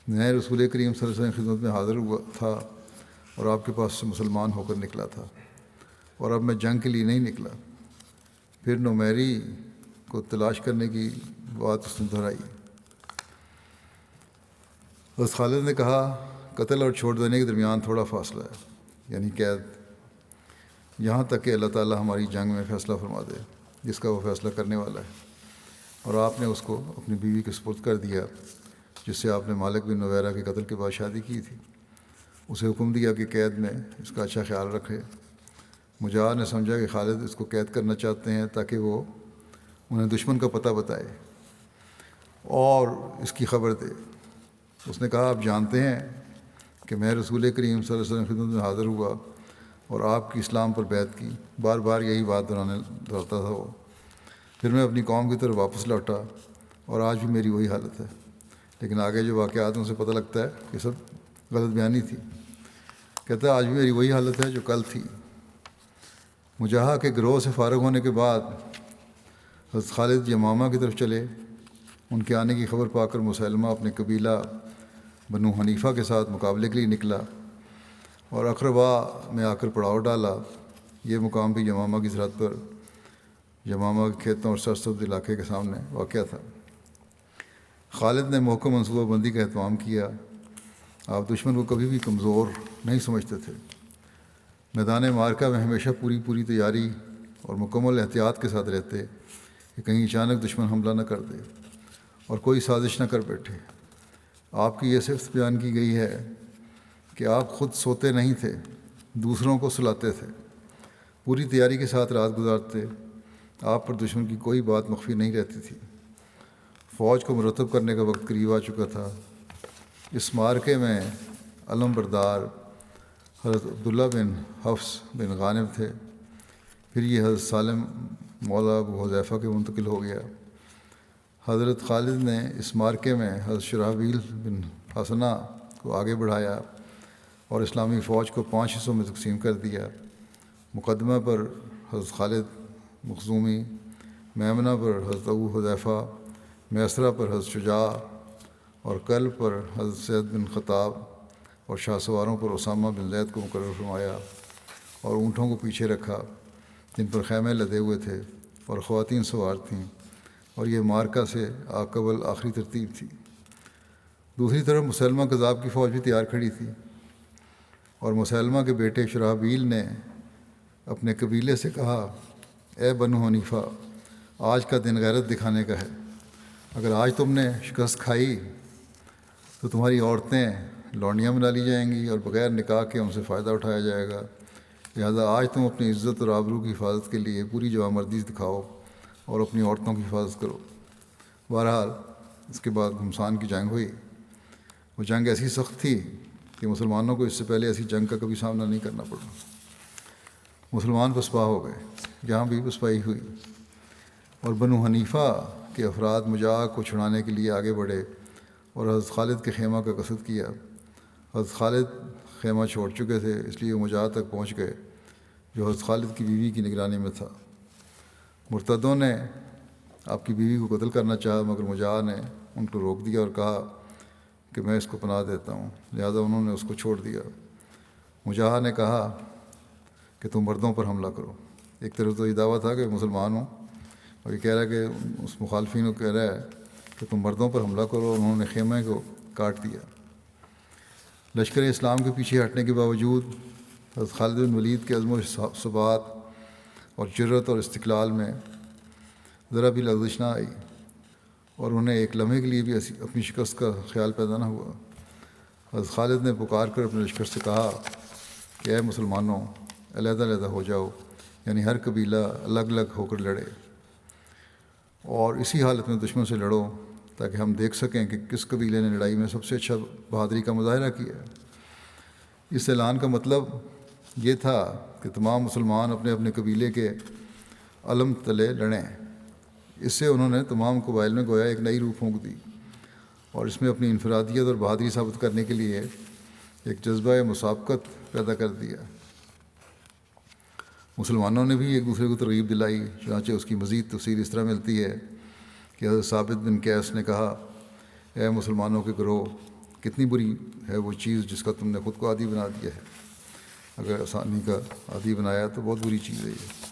میں رسول کریم صلی اللہ علیہ وسلم کی خدمت میں حاضر ہوا تھا اور آپ کے پاس سے مسلمان ہو کر نکلا تھا، اور اب میں جنگ کے لیے نہیں نکلا۔ پھر نمیری کو تلاش کرنے کی بات اس نے دہرائی۔ حضرت خالد نے کہا قتل اور چھوڑ دینے کے درمیان تھوڑا فاصلہ ہے، یعنی قید، یہاں تک کہ اللہ تعالیٰ ہماری جنگ میں فیصلہ فرما دے جس کا وہ فیصلہ کرنے والا ہے۔ اور آپ نے اس کو اپنی بیوی کے سپرد کر دیا جس سے آپ نے مالک بن نویرہ کے قتل کے بعد شادی کی تھی۔ اسے حکم دیا کہ قید میں اس کا اچھا خیال رکھے۔ مجاہ نے سمجھا کہ خالد اس کو قید کرنا چاہتے ہیں تاکہ وہ انہیں دشمن کا پتہ بتائے اور اس کی خبر دے۔ اس نے کہا آپ جانتے ہیں کہ میں رسول کریم صلی اللہ علیہ وسلم کی خدمت میں حاضر ہوا اور آپ کی اسلام پر بیعت کی۔ بار بار یہی بات دہراتا تھا وہ۔ پھر میں اپنی قوم کی طرف واپس لوٹا اور آج بھی میری وہی حالت ہے، لیکن آگے جو واقعات ان سے پتہ لگتا ہے کہ سب غلط بیانی تھی۔ کہتا ہے آج بھی میری وہی حالت ہے جو کل تھی۔ مجاہ کے گروہ سے فارغ ہونے کے بعد حضرت خالد یمامہ کی طرف چلے۔ ان کے آنے کی خبر پا کر مسلمہ اپنے قبیلہ بنو حنیفہ کے ساتھ مقابلے کے لیے نکلا اور اقربا میں آ کر پڑاؤ ڈالا۔ یہ مقام بھی یمامہ کی سرحد پر یمامہ کے کھیتوں اور سرسبز علاقے کے سامنے واقع تھا۔ خالد نے محکم منصوبہ بندی کا اہتمام کیا۔ آپ دشمن کو کبھی بھی کمزور نہیں سمجھتے تھے۔ میدان معرکہ میں ہمیشہ پوری تیاری اور مکمل احتیاط کے ساتھ رہتے کہ کہیں اچانک دشمن حملہ نہ کر دے اور کوئی سازش نہ کر بیٹھے۔ آپ کی یہ صفت بیان کی گئی ہے کہ آپ خود سوتے نہیں تھے، دوسروں کو سلاتے تھے، پوری تیاری کے ساتھ رات گزارتے۔ آپ پر دشمن کی کوئی بات مخفی نہیں رہتی تھی۔ فوج کو مرتب کرنے کا وقت قریب آ چکا تھا۔ اس معرکے میں علم بردار حضرت عبداللہ بن حفص بن غانم تھے پھر یہ حضرت سالم مولا ابو حذیفہ کے منتقل ہو گیا۔ حضرت خالد نے اس مارکے میں حضرت شرحبیل بن حسنہ کو آگے بڑھایا اور اسلامی فوج کو 5 حصوں میں تقسیم کر دیا۔ مقدمہ پر حضرت خالد مخزومی، میمنہ پر حضرت ابو حذیفہ، میسرہ پر حضرت شجاع اور کل پر حضرت سید بن خطاب اور شاہ سواروں پر اسامہ بن زید کو مقرر فرمایا اور اونٹوں کو پیچھے رکھا جن پر خیمے لدے ہوئے تھے اور خواتین سوار تھیں، اور یہ مارکہ سے قبل آخری ترتیب تھی۔ دوسری طرف مسلمہ کذاب کی فوج بھی تیار کھڑی تھی، اور مسلمہ کے بیٹے شرحبیل نے اپنے قبیلے سے کہا، اے بنو حنیفہ، آج کا دن غیرت دکھانے کا ہے۔ اگر آج تم نے شکست کھائی تو تمہاری عورتیں لونڈیاں بنا لی جائیں گی اور بغیر نکاح کے ان سے فائدہ اٹھایا جائے گا، لہذا آج تم اپنی عزت اور آبرو کی حفاظت کے لیے پوری جوانمردی دکھاؤ اور اپنی عورتوں کی حفاظت کرو۔ بہرحال اس کے بعد گھمسان کی جنگ ہوئی۔ وہ جنگ ایسی سخت تھی کہ مسلمانوں کو اس سے پہلے ایسی جنگ کا کبھی سامنا نہیں کرنا پڑا۔ مسلمان پسپا ہو گئے، جہاں بھی پسپائی ہوئی، اور بنو حنیفہ کے افراد مجاہ کو چھڑانے کے لیے آگے بڑھے اور حضرت خالد کے خیمہ کا قصد کیا۔ حضرت خالد خیمہ چھوڑ چکے تھے، اس لیے وہ مجاہ تک پہنچ گئے جو حضرت خالد کی بیوی کی نگرانی میں تھا۔ مرتدوں نے آپ کی بیوی کو قتل کرنا چاہا، مگر مجاہ نے ان کو روک دیا اور کہا کہ میں اس کو پناہ دیتا ہوں، لہذا انہوں نے اس کو چھوڑ دیا۔ مجاہ نے کہا کہ تم مردوں پر حملہ کرو۔ ایک طرف تو یہ دعویٰ تھا کہ مسلمان ہوں، اور یہ کہہ رہا ہے کہ اس مخالفین کو کہہ رہا ہے کہ تم مردوں پر حملہ کرو، اور انہوں نے خیمے کو کاٹ دیا۔ لشکر اسلام کے پیچھے ہٹنے کے باوجود حضرت خالد بن ولید کے عزم و ثبات اور جرأت اور استقلال میں ذرا بھی لغزش نہ آئی، اور انہیں ایک لمحے کے لیے بھی اپنی شکست کا خیال پیدا نہ ہوا۔ حضرت خالد نے پکار کر اپنے لشکر سے کہا کہ اے مسلمانوں، علیحدہ علیحدہ ہو جاؤ، یعنی ہر قبیلہ الگ الگ ہو کر لڑے، اور اسی حالت میں دشمن سے لڑو تاکہ ہم دیکھ سکیں کہ کس قبیلے نے لڑائی میں سب سے اچھا بہادری کا مظاہرہ کیا ہے۔ اس اعلان کا مطلب یہ تھا کہ تمام مسلمان اپنے اپنے قبیلے کے علم تلے لڑیں۔ اس سے انہوں نے تمام قبائل میں گویا ایک نئی روح پھونک دی، اور اس میں اپنی انفرادیت اور بہادری ثابت کرنے کے لیے ایک جذبہ مسابقت پیدا کر دیا۔ مسلمانوں نے بھی ایک دوسرے کو ترغیب دلائی، چنانچہ اس کی مزید تفصیل اس طرح ملتی ہے کہ حضرت ثابت بن قیس نے کہا، اے مسلمانوں کے گروہ، کتنی بری ہے وہ چیز جس کا تم نے خود کو عادی بنا دیا ہے۔ اگر آسانی کا عادی بنایا تو بہت بری چیز ہے یہ۔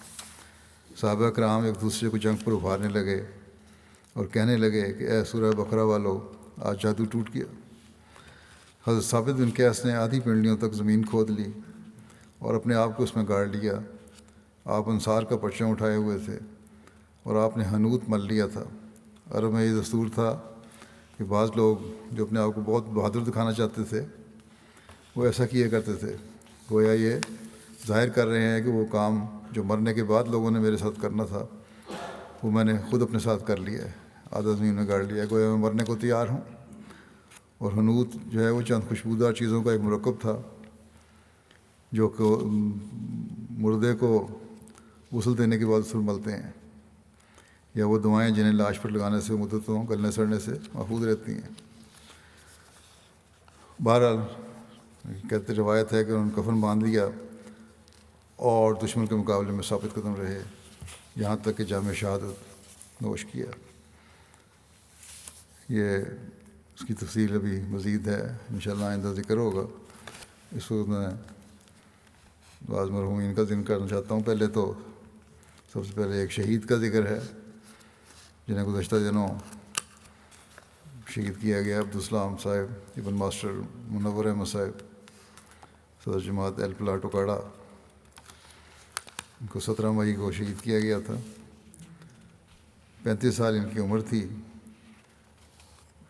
صحابہ کرام ایک دوسرے کو جنگ پر ابھارنے لگے اور کہنے لگے کہ اے سورہ بقرہ والو، آج جادو ٹوٹ گیا۔ حضرت ثابت بن قیس نے آدھی پنڈلیوں تک زمین کھود لی اور اپنے آپ کو اس میں گاڑ لیا۔ آپ انصار کا پرچم اٹھائے ہوئے تھے اور آپ نے حنوت مل لیا تھا۔ عرب میں یہ دستور تھا کہ بعض لوگ جو اپنے آپ کو بہت بہادر دکھانا چاہتے تھے وہ ایسا کیا کرتے تھے، گویا یہ ظاہر کر رہے ہیں کہ وہ کام جو مرنے کے بعد لوگوں نے میرے ساتھ کرنا تھا وہ میں نے خود اپنے ساتھ کر لیا ہے، آدھا زمین میں گاڑ لیا ہے، گویا میں مرنے کو تیار ہوں۔ اور حنوت جو ہے وہ چند خوشبودار چیزوں کا ایک مرکب تھا جو کہ مردے کو غسل دینے کے بعد اس پر ملتے ہیں، یا وہ دوائیں جنہیں لاش پر لگانے سے مدتوں گلنے سڑنے سے محفوظ رہتی ہیں۔ بہرحال کہتے روایت ہے کہ انہوں نے کفن باندھ لیا اور دشمن کے مقابلے میں ثابت قدم رہے یہاں تک کہ جام شہادت نوش کیا۔ یہ اس کی تفصیل ابھی مزید ہے، انشاءاللہ آئندہ ذکر ہوگا۔ اس وقت میں بعض مرحومین کا ذکر کرنا چاہتا ہوں۔ پہلے تو سب سے پہلے ایک شہید کا ذکر ہے جنہیں گزشتہ دنوں شہید کیا گیا، عبدالسلام صاحب ابن ماسٹر منور احمد صاحب، صدر جماعت ایل پلاٹ اکاڑا۔ ان کو 17 مئی کو شہید کیا گیا تھا۔ 35 سال ان کی عمر تھی۔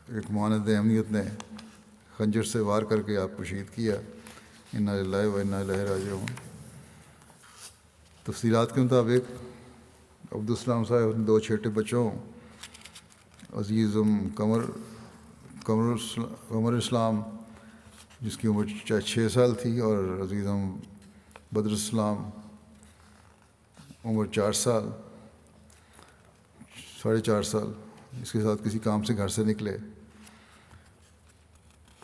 ایک معاند اہمیت نے خنجر سے وار کر کے آپ کو شہید کیا۔ انا للہ و انا الیہ راجعون۔ تفصیلات کے مطابق عبدالسلام صاحب اپنے 2 چھوٹے بچوں عزیزم قمر اسلام جس کی عمر 6 سال تھی، اور عزیزم بدر اسلام عمر 4 سال 4.5 سال اس کے ساتھ کسی کام سے گھر سے نکلے،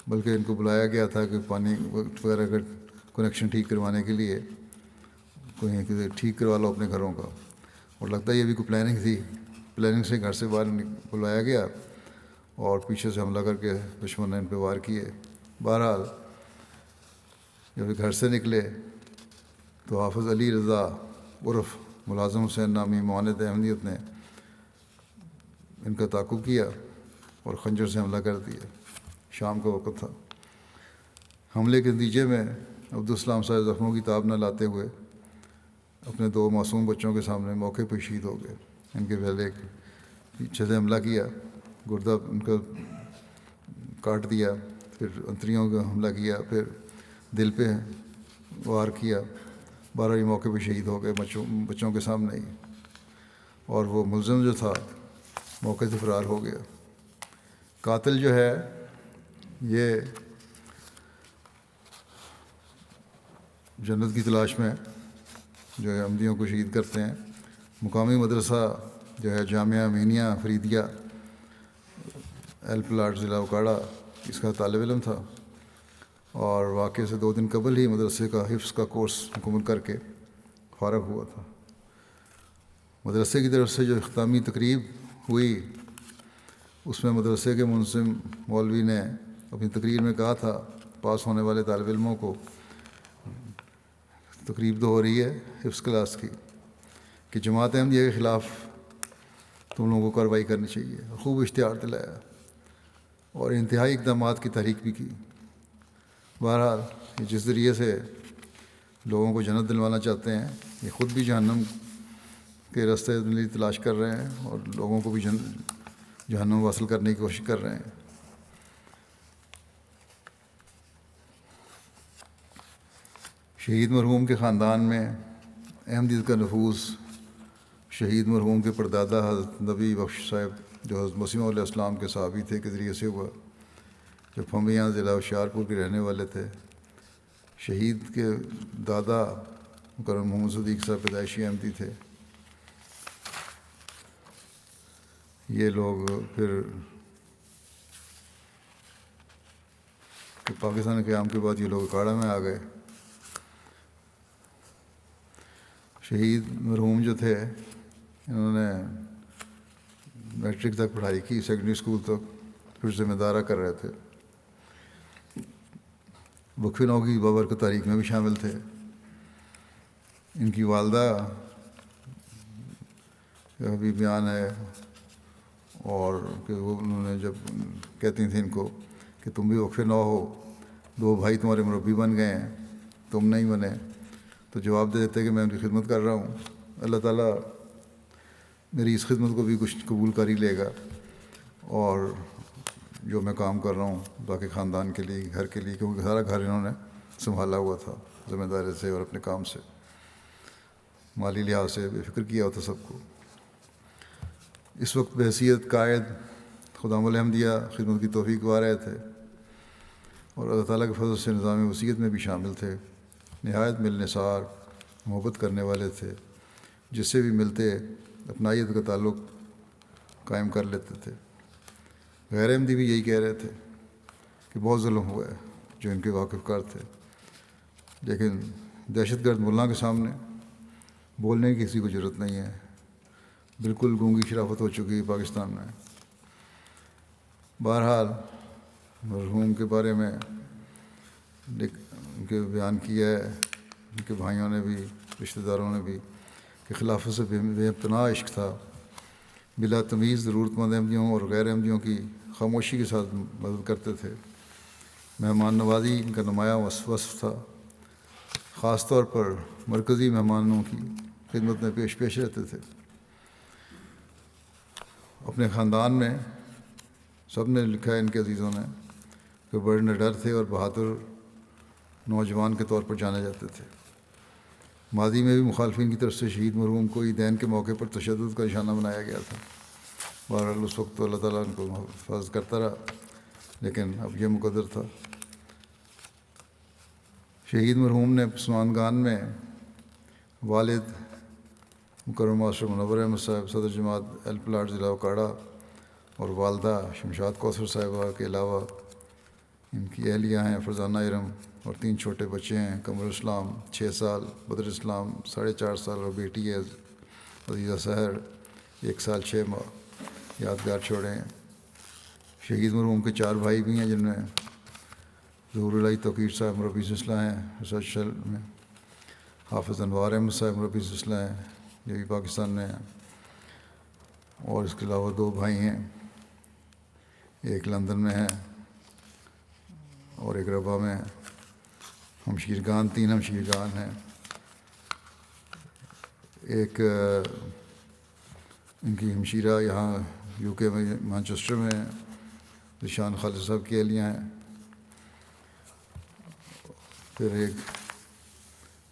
بلکہ ان کو بلایا گیا تھا کہ پانی وغیرہ کا کنیکشن ٹھیک کروانے کے لیے کوئی ٹھیک کروا لو اپنے گھروں کا، اور لگتا ہے یہ بھی کوئی پلاننگ تھی، پلاننگ سے گھر سے باہر بلایا گیا اور پیچھے سے حملہ کر کے دشمن نے ان پہ وار کیے۔ بہرحال جب یہ گھر سے نکلے تو حافظ علی رضا عرف ملازم حسین نامی معاند احمدیت نے ان کا تعاقب کیا اور خنجر سے حملہ کر دیا۔ شام کا وقت تھا۔ حملے کے نتیجے میں عبدالسلام صاحب زخموں کی تاب نہ لاتے ہوئے اپنے 2 معصوم بچوں کے سامنے موقع پہ شہید ہو گئے۔ ان کے پہلے ایک پیچھے سے حملہ کیا، گردہ ان کا کاٹ دیا، پھر انتریوں کا حملہ کیا، پھر دل پہ وار کیا۔ 12 موقع پہ شہید ہو گئے بچوں کے سامنے ہی، اور وہ ملزم جو تھا موقع سے فرار ہو گیا۔ قاتل جو ہے یہ جنت کی تلاش میں جو ہے احمدیوں کو شہید کرتے ہیں۔ مقامی مدرسہ جو ہے جامعہ امینیہ فریدیہ ایل پلاٹ ضلع اوکاڑا، اس کا طالب علم تھا، اور واقعے سے 2 دن قبل ہی مدرسے کا حفظ کا کورس مکمل کر کے فارغ ہوا تھا۔ مدرسے کی طرف سے جو اختتامی تقریب ہوئی اس میں مدرسے کے منظم مولوی نے اپنی تقریر میں کہا تھا پاس ہونے والے طالب علموں کو، تقریب تو ہو رہی ہے حفظ کلاس کی، کہ جماعت احمدیہ کے خلاف تم لوگوں کو کارروائی کرنی چاہیے۔ خوب اشتہار دلایا اور انتہائی اقدامات کی تحریک بھی کی۔ بہرحال یہ جس ذریعے سے لوگوں کو جنت دلوانا چاہتے ہیں، یہ خود بھی جہنم کے راستے تلاش کر رہے ہیں اور لوگوں کو بھی جہنم حاصل کرنے کی کوشش کر رہے ہیں۔ شہید مرحوم کے خاندان میں احمدیت کا نفوذ شہید مرحوم کے پردادا حضرت نبی بخش صاحب جو حضرت مسیح علیہ السلام کے صحابی تھے کے ذریعے سے ہوا، جو پھمبیاں ضلع ہوشیارپور کے رہنے والے تھے۔ شہید کے دادا مکرم محمد صدیق صاحب پیدائشی احمدی تھے۔ یہ لوگ پھر پاکستان قیام کے بعد یہ لوگ اکاڑا میں آ گئے۔ شہید مرحوم جو تھے انہوں نے میٹرک تک پڑھائی کی، سیکنڈری اسکول تک، پھر ذمہ دارہ کر رہے تھے۔ وقف نو کی بابرکت تاریخ میں بھی شامل تھے۔ ان کی والدہ کا بھی بیان ہے، اور کہ وہ انہوں نے جب کہتی تھیں ان کو کہ تم بھی وقف نو ہو، 2 بھائی تمہارے مربی بن گئے ہیں، تم نہیں بنے، تو جواب دے دیتے کہ میں ان کی خدمت کر رہا ہوں، اللہ تعالیٰ میری اس خدمت کو بھی کچھ قبول کر ہی لے گا، اور جو میں کام کر رہا ہوں باقی خاندان کے لیے، گھر کے لیے، کیونکہ سارا گھر انہوں نے سنبھالا ہوا تھا ذمہ داری سے اور اپنے کام سے، مالی لحاظ سے بے فکر کیا ہوتا سب کو۔ اس وقت بحیثیت قائد خدام الاحمدیہ خدمت کی توفیق پا رہے تھے، اور اللہ تعالیٰ کے فضل سے نظام وصیت میں بھی شامل تھے۔ نہایت ملنسار، محبت کرنے والے تھے، جس سے بھی ملتے اپنائیت کا تعلق قائم کر لیتے تھے۔ غیر احمدی بھی یہی کہہ رہے تھے کہ بہت ظلم ہوا ہے، جو ان کے واقف کار تھے، لیکن دہشت گرد ملا کے سامنے بولنے کی کسی کو ضرورت نہیں ہے، بالکل گونگی شرافت ہو چکی ہے پاکستان میں۔ بہرحال مرحوم کے بارے میں ان کے بیان کیا ہے ان کے بھائیوں نے بھی، رشتہ داروں نے بھی، کہ خلافت سے بے پناہ عشق تھا، بلا تمیز ضرورت مند احمدیوں اور غیر احمدیوں کی خاموشی کے ساتھ مدد کرتے تھے۔ مہمان نوازی ان کا نمایاں وصف تھا، خاص طور پر مرکزی مہمانوں کی خدمت میں پیش رہتے تھے۔ اپنے خاندان میں سب نے لکھا ہے ان کے عزیزوں نے کہ بڑے نڈر تھے اور بہادر نوجوان کے طور پر جانے جاتے تھے۔ ماضی میں بھی مخالفین کی طرف سے شہید مرحوم کو عیدین کے موقع پر تشدد کا نشانہ بنایا گیا تھا۔ بہرحال اس وقت تو اللہ تعالیٰ ان کو حفاظت کرتا رہا، لیکن اب یہ مقدر تھا۔ شہید مرحوم نے سمانگان میں والد مکرم ماسٹر منور احمد صاحب صدر جماعت ایل پلاٹ ضلع اکاڑا اور والدہ شمشاد کوثر صاحبہ کے علاوہ ان کی اہلیہ ہیں فرزانہ ارم اور 3 چھوٹے بچے ہیں، قمر اسلام 6 سال، بدر اسلام 4.5 سال اور بیٹی ہے عزیزہ سحر 1 سال 6 ماہ، یادگار چھوڑے ہیں۔ شہید مرحوم کے 4 بھائی بھی ہیں، جن میں ظہور الہی توقیر صاحب مربی سلسلہ ہیں ریسرچ شیل میں، حافظ انوار احمد صاحب مربی سلسلہ ہیں، یہ بھی پاکستان میں ہیں، اور اس کے علاوہ 2 بھائی ہیں، ایک لندن میں ہے اور ایک ربا میں ہے۔ ہمشیرگان 3 ہمشیرگان ہیں، ایک ان کی ہمشیرہ یہاں UK میں مانچسٹر میں ہیں، ذیشان خالد صاحب کی اہلیہ ہیں، پھر ایک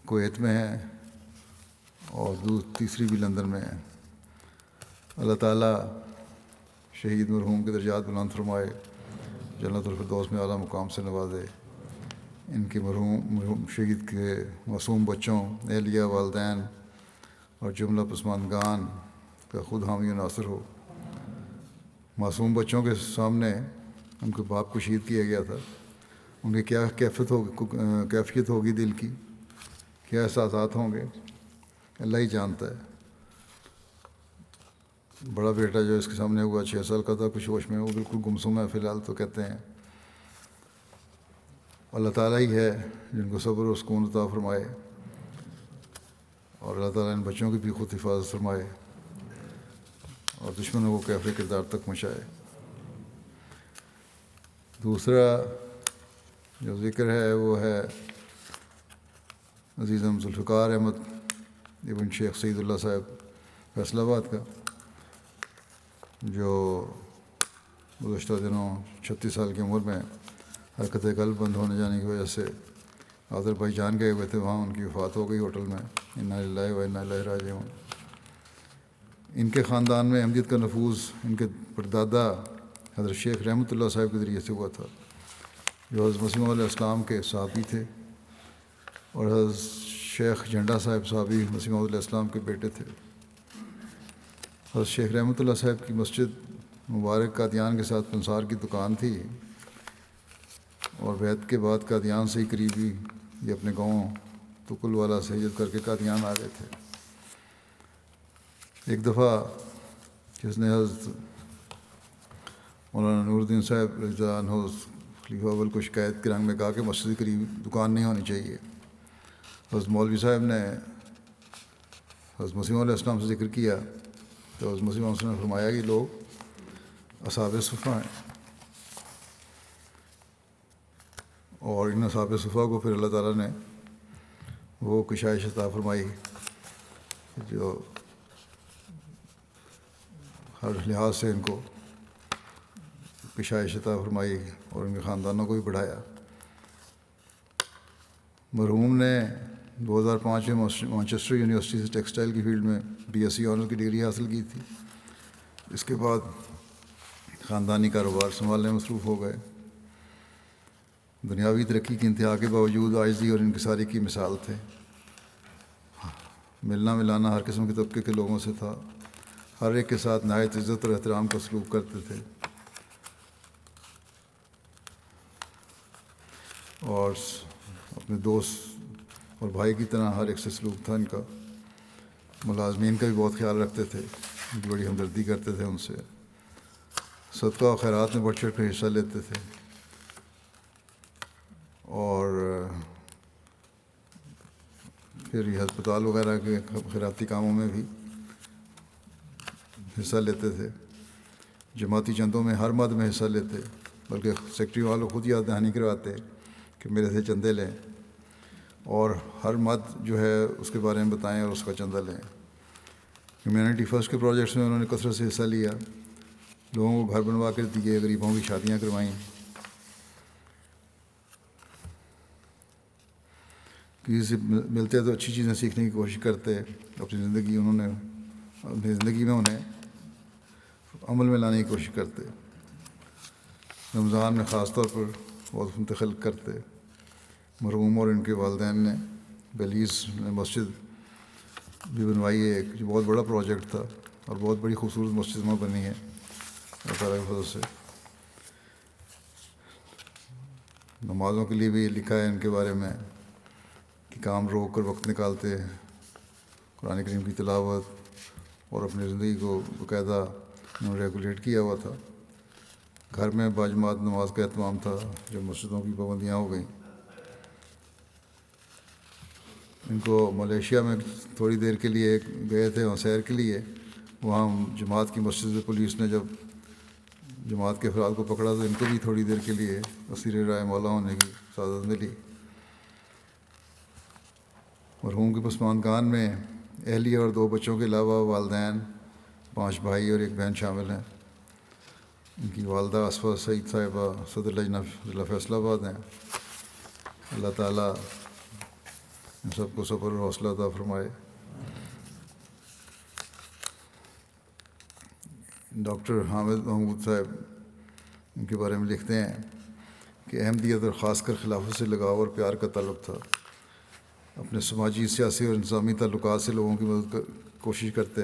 کویت میں ہے اور تیسری بھی لندن میں ہے۔ اللہ تعالیٰ شہید مرحوم کے درجات بلند فرمائے، جنت الفردوس میں اعلیٰ مقام سے نوازے، ان کے مرحوم شہید کے معصوم بچوں، اہلیہ، والدین اور جملہ پسماندگان کا خود حامی و ناصر ہو۔ معصوم بچوں کے سامنے ان کے باپ کو شہید کیا گیا تھا، ان کی کیا کیفیت ہوگی دل کی، کیا احساسات ہوں گے، اللہ ہی جانتا ہے۔ بڑا بیٹا جو اس کے سامنے ہوا 6 سال کا تھا، کچھ ہوش میں، وہ بالکل گمسم ہے فی الحال تو کہتے ہیں۔ اللہ تعالیٰ ہی ہے جن کو صبر و سکون عطا فرمائے، اور اللہ تعالیٰ ان بچوں کی بھی خود حفاظت فرمائے اور دشمنوں کو کیفر کردار تک پہنچائے۔ دوسرا جو ذکر ہے وہ ہے عزیزم ذوالفقار احمد ابن شیخ سعید اللہ صاحب فیصل آباد کا، جو گزشتہ دنوں 36 سال کی عمر میں حرکت قلب بند ہونے جانے کی وجہ سے آذربائیجان گئے ہوئے تھے، وہاں ان کی وفات ہو گئی ہوٹل میں، انا للہ و انا الیہ راجعون۔ ان کے خاندان میں احمدیت کا نفوذ ان کے پردادا حضرت شیخ رحمۃ اللہ صاحب کے ذریعے سے ہوا تھا، جو حضرت مسیح موعود علیہ السلام کے صحابی تھے، اور حضرت شیخ جھنڈا صاحب صحابی مسیح موعود علیہ السلام کے بیٹے تھے۔ حضرت شیخ رحمۃ اللہ صاحب کی مسجد مبارک قادیان کے ساتھ پنسار کی دکان تھی، اور بیعت کے بعد قادیان سے ہی قریبی یہ اپنے گاؤں تکل والا سے ہجرت کر کے قادیان آ گئے تھے۔ ایک دفعہ جس نے حضرت مولانا نور الدین صاحب رضی اللہ عنہ خلیفہ اول کو شکایت کے رنگ میں کہا کہ مسجد کے قریب دکان نہیں ہونی چاہیے، حضرت مولوی صاحب نے حضرت مسیح علیہ السلام سے ذکر کیا تو حضرت مسیح علیہ السلام نے فرمایا کہ لوگ اصحاب صفہ ہیں، اور ان اصحاب صفہ کو پھر اللہ تعالیٰ نے وہ کشائش عطا فرمائی جو ہر لحاظ سے ان کو کشائش عطا فرمائی اور ان کے خاندانوں کو بھی بڑھایا۔ مرحوم نے 2005 میں مانچسٹر یونیورسٹی سے ٹیکسٹائل کی فیلڈ میں BSc آنر کی ڈگری حاصل کی تھی۔ اس کے بعد خاندانی کاروبار سنبھالنے میں مصروف ہو گئے۔ دنیاوی ترقی کی انتہا کے باوجود عاجزی اور انکساری کی مثال تھے۔ ملنا ملانا ہر قسم کے طبقے کے لوگوں سے تھا، ہر ایک کے ساتھ نہایت عزت اور احترام کا سلوک کرتے تھے، اور اپنے دوست اور بھائی کی طرح ہر ایک سے سلوک تھا ان کا۔ ملازمین کا بھی بہت خیال رکھتے تھے، ان کی بڑی ہمدردی کرتے تھے ان سے، صدقہ و خیرات میں بڑھ چڑھ کر حصہ لیتے تھے، اور پھر یہ ہسپتال وغیرہ کے خیراتی کاموں میں بھی حصہ لیتے تھے۔ جماعتی چندوں میں ہر مد میں حصہ لیتے، بلکہ سیکٹری والوں خود یاد دہانی کرواتے کہ میرے سے چندے لیں، اور ہر مد جو ہے اس کے بارے میں بتائیں اور اس کا چندہ لیں۔ کمیونٹی فرسٹ کے پروجیکٹس میں انہوں نے کثرت سے حصہ لیا، لوگوں کو گھر بنوا کر دیے، غریبوں کی شادیاں کروائیں۔ کسی سے ملتے تو اچھی چیزیں سیکھنے کی کوشش کرتے، اپنی زندگی میں انہیں عمل میں لانے کی کوشش کرتے۔ رمضان میں خاص طور پر بہت منتقل کرتے۔ مرحوم اور ان کے والدین نے بیلیز میں مسجد بھی بنوائی ہے ایک، جو بہت بڑا پروجیکٹ تھا اور بہت بڑی خوبصورت مسجد وہاں بنی ہے اللہ تعالیٰ کی فضل سے۔ نمازوں کے لیے بھی لکھا ہے ان کے بارے میں کہ کام روک کر وقت نکالتے، قرآن کریم کی تلاوت، اور اپنی زندگی کو باقاعدہ انہوں نے ریگولیٹ کیا ہوا تھا۔ گھر میں باجماعت نماز کا اہتمام تھا جب مسجدوں کی پابندیاں ہو گئیں۔ ان کو ملیشیا میں تھوڑی دیر کے لیے گئے تھے وہاں سیر کے لیے، وہاں جماعت کی مسجد سے پولیس نے جب جماعت کے افراد کو پکڑا تو ان کو بھی تھوڑی دیر کے لیے اسیر رائے مولا ہونے کی سعادت ملی۔ مرحوم کے پسماندگان میں اہلیہ اور 2 بچوں کے علاوہ والدین، 5 بھائی اور 1 بہن شامل ہیں۔ ان کی والدہ اسفا سعید صاحبہ صدر لجنہ ضلع فیصل آباد ہیں۔ اللہ تعالیٰ ان سب کو صبر اور حوصلہ عطا فرمائے۔ ڈاکٹر حامد محمود صاحب ان کے بارے میں لکھتے ہیں کہ احمدیت اور خاص کر خلافت سے لگاؤ اور پیار کا تعلق تھا۔ اپنے سماجی، سیاسی اور انتظامی تعلقات سے لوگوں کی مدد کوشش کرتے،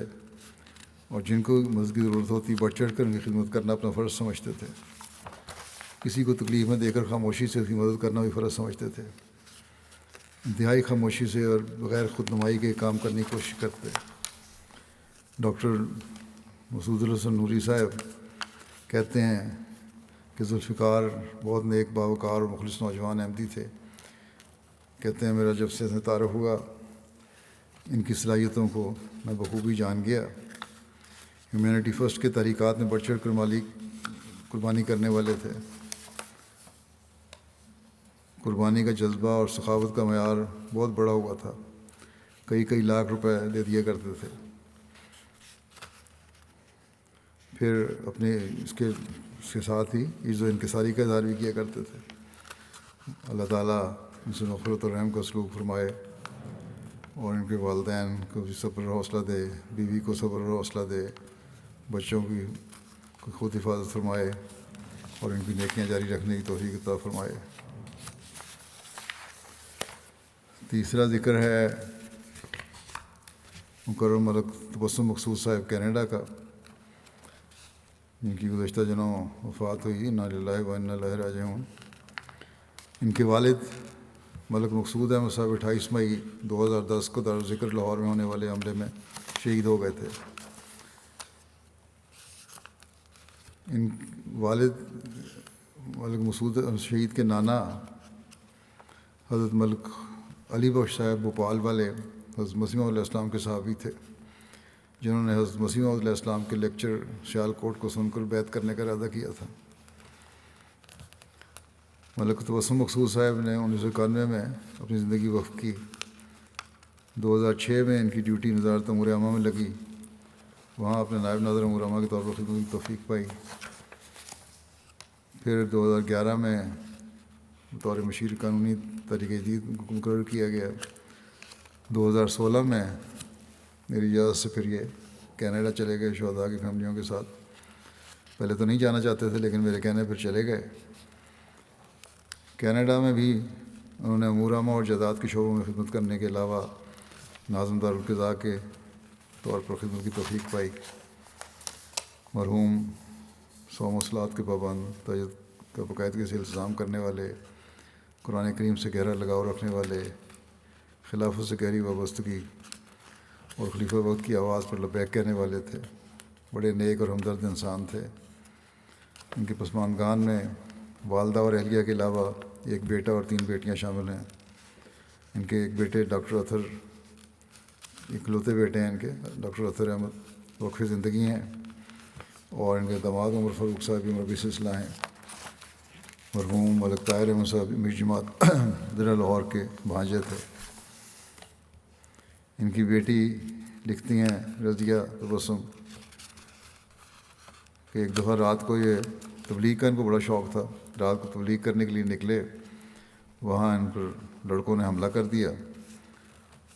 اور جن کو مدد کی ضرورت ہوتی بڑھ چڑھ کر ان کی خدمت کرنا اپنا فرض سمجھتے تھے۔ کسی کو تکلیف میں دے کر خاموشی سے اس کی مدد کرنا بھی فرض سمجھتے تھے۔ انتہائی خاموشی سے اور بغیر خود نمائی کے کام کرنے کی کوشش کرتے۔ ڈاکٹر مسعود الحسن نوری صاحب کہتے ہیں کہ ذوالفقار بہت نیک، باوقار اور مخلص نوجوان احمدی تھے۔ کہتے ہیں میرا جب سے تعارف ہوا ان کی صلاحیتوں کو میں بخوبی جان گیا۔ ہیومینٹی فرسٹ کے تحریکات میں بڑھ چڑھ کر مالی قربانی کرنے والے تھے۔ قربانی کا جذبہ اور سخاوت کا معیار بہت بڑا ہوا تھا، کئی لاکھ روپے دے دیا کرتے تھے۔ پھر اپنے اس کے ساتھ ہی عز و انکساری کا اظہار بھی کیا کرتے تھے۔ اللہ تعالیٰ ان سے مغفرت اور رحم کا سلوک فرمائے، اور ان کے والدین کو بھی صبر اور حوصلہ دے، بیوی کو صبر اور حوصلہ دے، بچوں کی خود حفاظت فرمائے، اور ان کی نیکیاں جاری رکھنے کی توفیق عطا فرمائے۔ تیسرا ذکر ہے مکرم ملک تبسم مقصود صاحب کینیڈا کا، جن کی گزشتہ دنوں وفات ہوئی، انا للہ و انا الیہ راجعون۔ ان کے والد ملک مقصود احمد صاحب 28 مئی 2010 کو دارالذکر لاہور میں ہونے والے حملے میں شہید ہو گئے تھے۔ ان والد ملک مسعود شہید کے نانا حضرت ملک علی بخش صاحب بھوپال والے حضرت مسیح موعود علیہ السلام کے صحابی تھے، جنہوں نے حضرت مسیح موعود علیہ السلام کے لیکچر سیال کوٹ کو سن کر بیعت کرنے کا ارادہ کیا تھا۔ ملک تبسم مقصود صاحب نے 1991 میں اپنی زندگی وقف کی۔ 2006 میں ان کی ڈیوٹی نظارت امور عامہ میں لگی، وہاں اپنے نائب ناظر امور عامہ کے طور پر خدمت کی توفیق پائی۔ پھر 2011 میں بطور مشیر قانونی تحریک جدید مقرر کیا گیا۔ 2016 میں میری اجازت سے پھر یہ کینیڈا چلے گئے شہداء کی فیملیوں کے ساتھ۔ پہلے تو نہیں جانا چاہتے تھے، لیکن میرے کہنے پھر چلے گئے۔ کینیڈا میں بھی انہوں نے امور عامہ اور جائیداد کے شعبوں میں خدمت کرنے کے علاوہ ناظم دارالقضاء کے طور پر خدمت کی توفیق پائی۔ مرحوم صوم و صلوات کے پابند، تہجد کا باقاعدگی سے التزام کرنے والے، قرآن کریم سے گہرا لگاؤ رکھنے والے، خلافت سے گہری وابستگی اور خلیفہ وقت کی آواز پر لبیک کہنے والے تھے۔ بڑے نیک اور ہمدرد انسان تھے۔ ان کے پسماندگان میں والدہ اور اہلیہ کے علاوہ 1 بیٹا اور 3 بیٹیاں شامل ہیں۔ ان کے ایک بیٹے ڈاکٹر اطہر، اکلوتے بیٹے ہیں ان کے، ڈاکٹر اطہر احمد وقف زندگی ہیں، اور ان کے داماد عمر فاروق صاحب بھی مربی سلسلہ ہیں۔ مرحوم ملک طاہر احمد صاحب امیر جماعت ضلع لاہور کے بھانجے تھے۔ ان کی بیٹی لکھتی ہیں رضیہ تبسم کہ ایک دفعہ رات کو یہ تبلیغ کا ان کو بڑا شوق تھا، رات کو تبلیغ کرنے کے لیے نکلے، وہاں ان پر لڑکوں نے حملہ کر دیا۔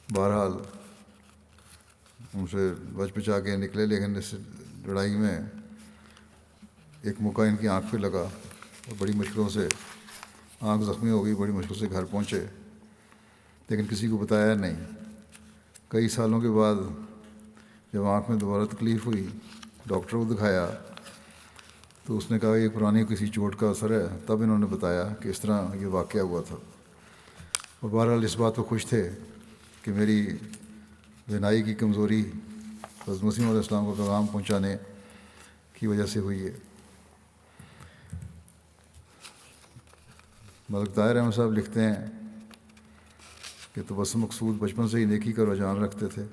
بہرحال ان سے بچ بچا کے نکلے، لیکن اس لڑائی میں ایک موقع ان کی آنکھ پہ لگا اور بڑی مشکلوں سے آنکھ زخمی ہو گئی، بڑی مشکل سے گھر پہنچے، لیکن کسی کو بتایا نہیں۔ کئی سالوں کے بعد جب آنکھ میں دوبارہ تکلیف ہوئی، ڈاکٹر کو دکھایا تو اس نے کہا یہ پرانی کسی چوٹ کا اثر ہے۔ تب انہوں نے بتایا کہ اس طرح یہ واقعہ ہوا تھا، اور بہرحال اس بات کو خوش تھے کہ میری بینائی کی کمزوری حضرت مسیح علیہ السلام کو پیغام پہنچانے کی وجہ سے ہوئی ہے۔ ملک طاہر احمد صاحب لکھتے ہیں کہ تبسم مقصود بچپن سے ہی نیکی کا رجحان رکھتے تھے،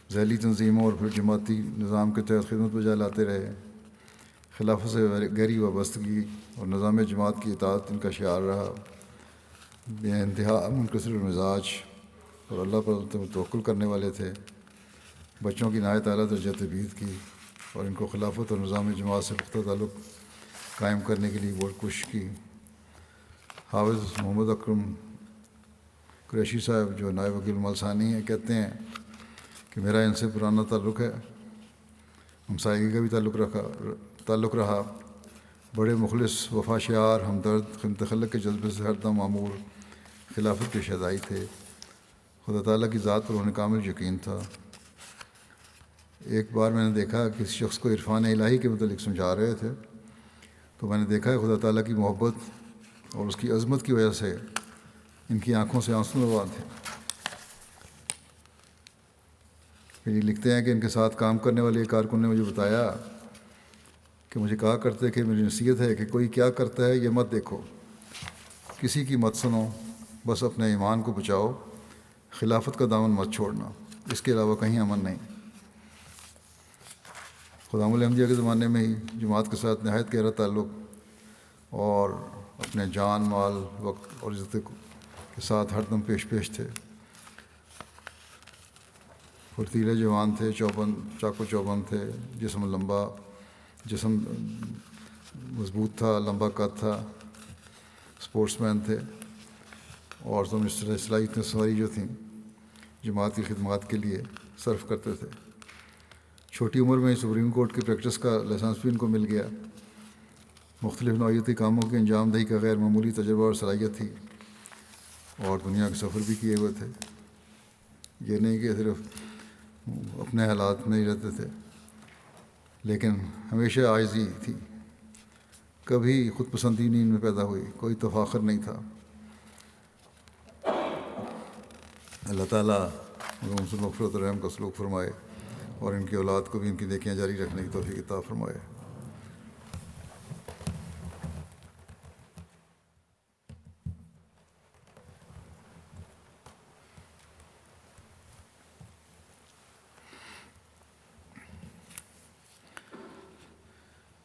ذیلی تنظیموں اور پھر جماعتی نظام کے تحت خدمت بجا لاتے رہے۔ خلافت سے گہری وابستگی اور نظام جماعت کی اطاعت ان کا شعار رہا۔ بے انتہا منکسر المزاج اور اللہ پر توکل کرنے والے تھے۔ بچوں کی نہایت اعلیٰ درجہ تربیت کی اور ان کو خلافت اور نظام جماعت سے پختہ تعلق قائم کرنے کے لیے بہت کوشش کی۔ حافظ محمد اکرم قریشی صاحب جو نائب وکیل ملسانی ہیں کہتے ہیں کہ میرا ان سے پرانا تعلق ہے، ہمسائیگی کا بھی تعلق رہا۔ بڑے مخلص، وفا شعار، ہمدرد، خدمت خلق کے جذبے سے ہر دم معمور، خلافت کے شہدائی تھے۔ خدا تعالیٰ کی ذات پر انہیں کامل یقین تھا۔ ایک بار میں نے دیکھا کہ کسی شخص کو عرفان الہی کے متعلق سمجھا رہے تھے، تو میں نے دیکھا ہے خدا تعالیٰ کی محبت اور اس کی عظمت کی وجہ سے ان کی آنکھوں سے آنسو نوار تھے۔ پھر یہ لکھتے ہیں کہ ان کے ساتھ کام کرنے والے کارکن نے مجھے بتایا کہ مجھے کہا کرتے کہ میری نصیحت ہے کہ کوئی کیا کرتا ہے یہ مت دیکھو، کسی کی مت سنو، بس اپنے ایمان کو بچاؤ، خلافت کا دامن مت چھوڑنا، اس کے علاوہ کہیں امن نہیں۔ خدام الانبیاء کے زمانے میں ہی جماعت کے ساتھ نہایت گہرا تعلق اور اپنے جان، مال، وقت اور عزت کے ساتھ ہر دم پیش تھے۔ پھرتیلے جوان تھے، چاقو چوبند تھے، جسم مضبوط تھا، لمبا قد تھا، سپورٹس مین تھے، اور تم اس طرح صلاحیتیں ساری جو تھیں جماعت کی خدمات کے لیے صرف کرتے تھے۔ چھوٹی عمر میں ہی سپریم کورٹ کی پریکٹس کا لائسنس بھی ان کو مل گیا۔ مختلف نوعیتی کاموں کی انجام دہی کا غیر معمولی تجربہ اور صلاحیت تھی، اور دنیا کے سفر بھی کیے ہوئے تھے۔ یہ نہیں کہ صرف اپنے حالات میں ہی رہتے تھے، لیکن ہمیشہ عاجزی تھی، کبھی خود پسندی نہیں ان میں پیدا ہوئی، کوئی تفاخر نہیں تھا۔ اللہ تعالیٰ ان سے مغفرت و رحم کا سلوک فرمائے اور ان کی اولاد کو بھی ان کی نیکیاں جاری رکھنے کی توفیق عطا فرمائے۔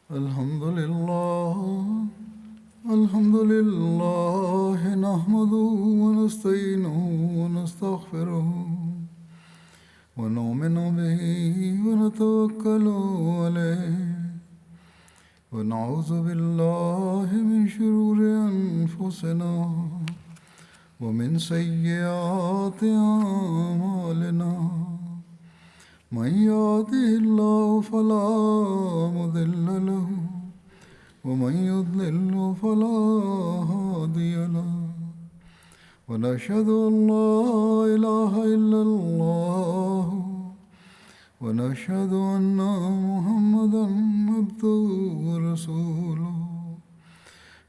الحمد لله نحمده ونستعينه ونستغفره ونؤمن به ونتوكل عليه ونعوذ بالله من شرور أنفسنا ومن سيئات أعمالنا، من يهده الله فلا مضل له ومن يضلل فلا هادي له، ونشهد أن لا إله إلا الله ونشهد أن محمدا عبده ورسوله۔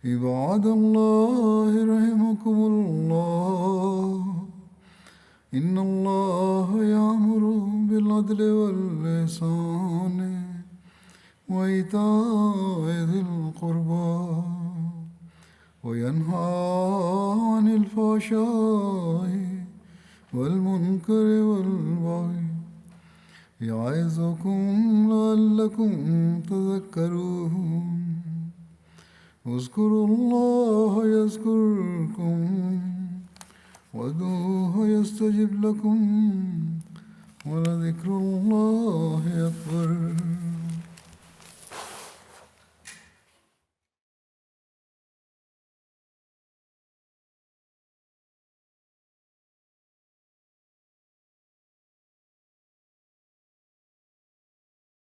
عباد الله رحمكم الله، إن الله يأمر بالعدل والإحسان وإيتاء ذي القربى وينهى عن الفحشاء والمنكر والبغي، يعظكم لعلكم تذكرون۔ اذكروا الله يذكركم وادعوه يستجب لكم، ولذكر الله أكبر۔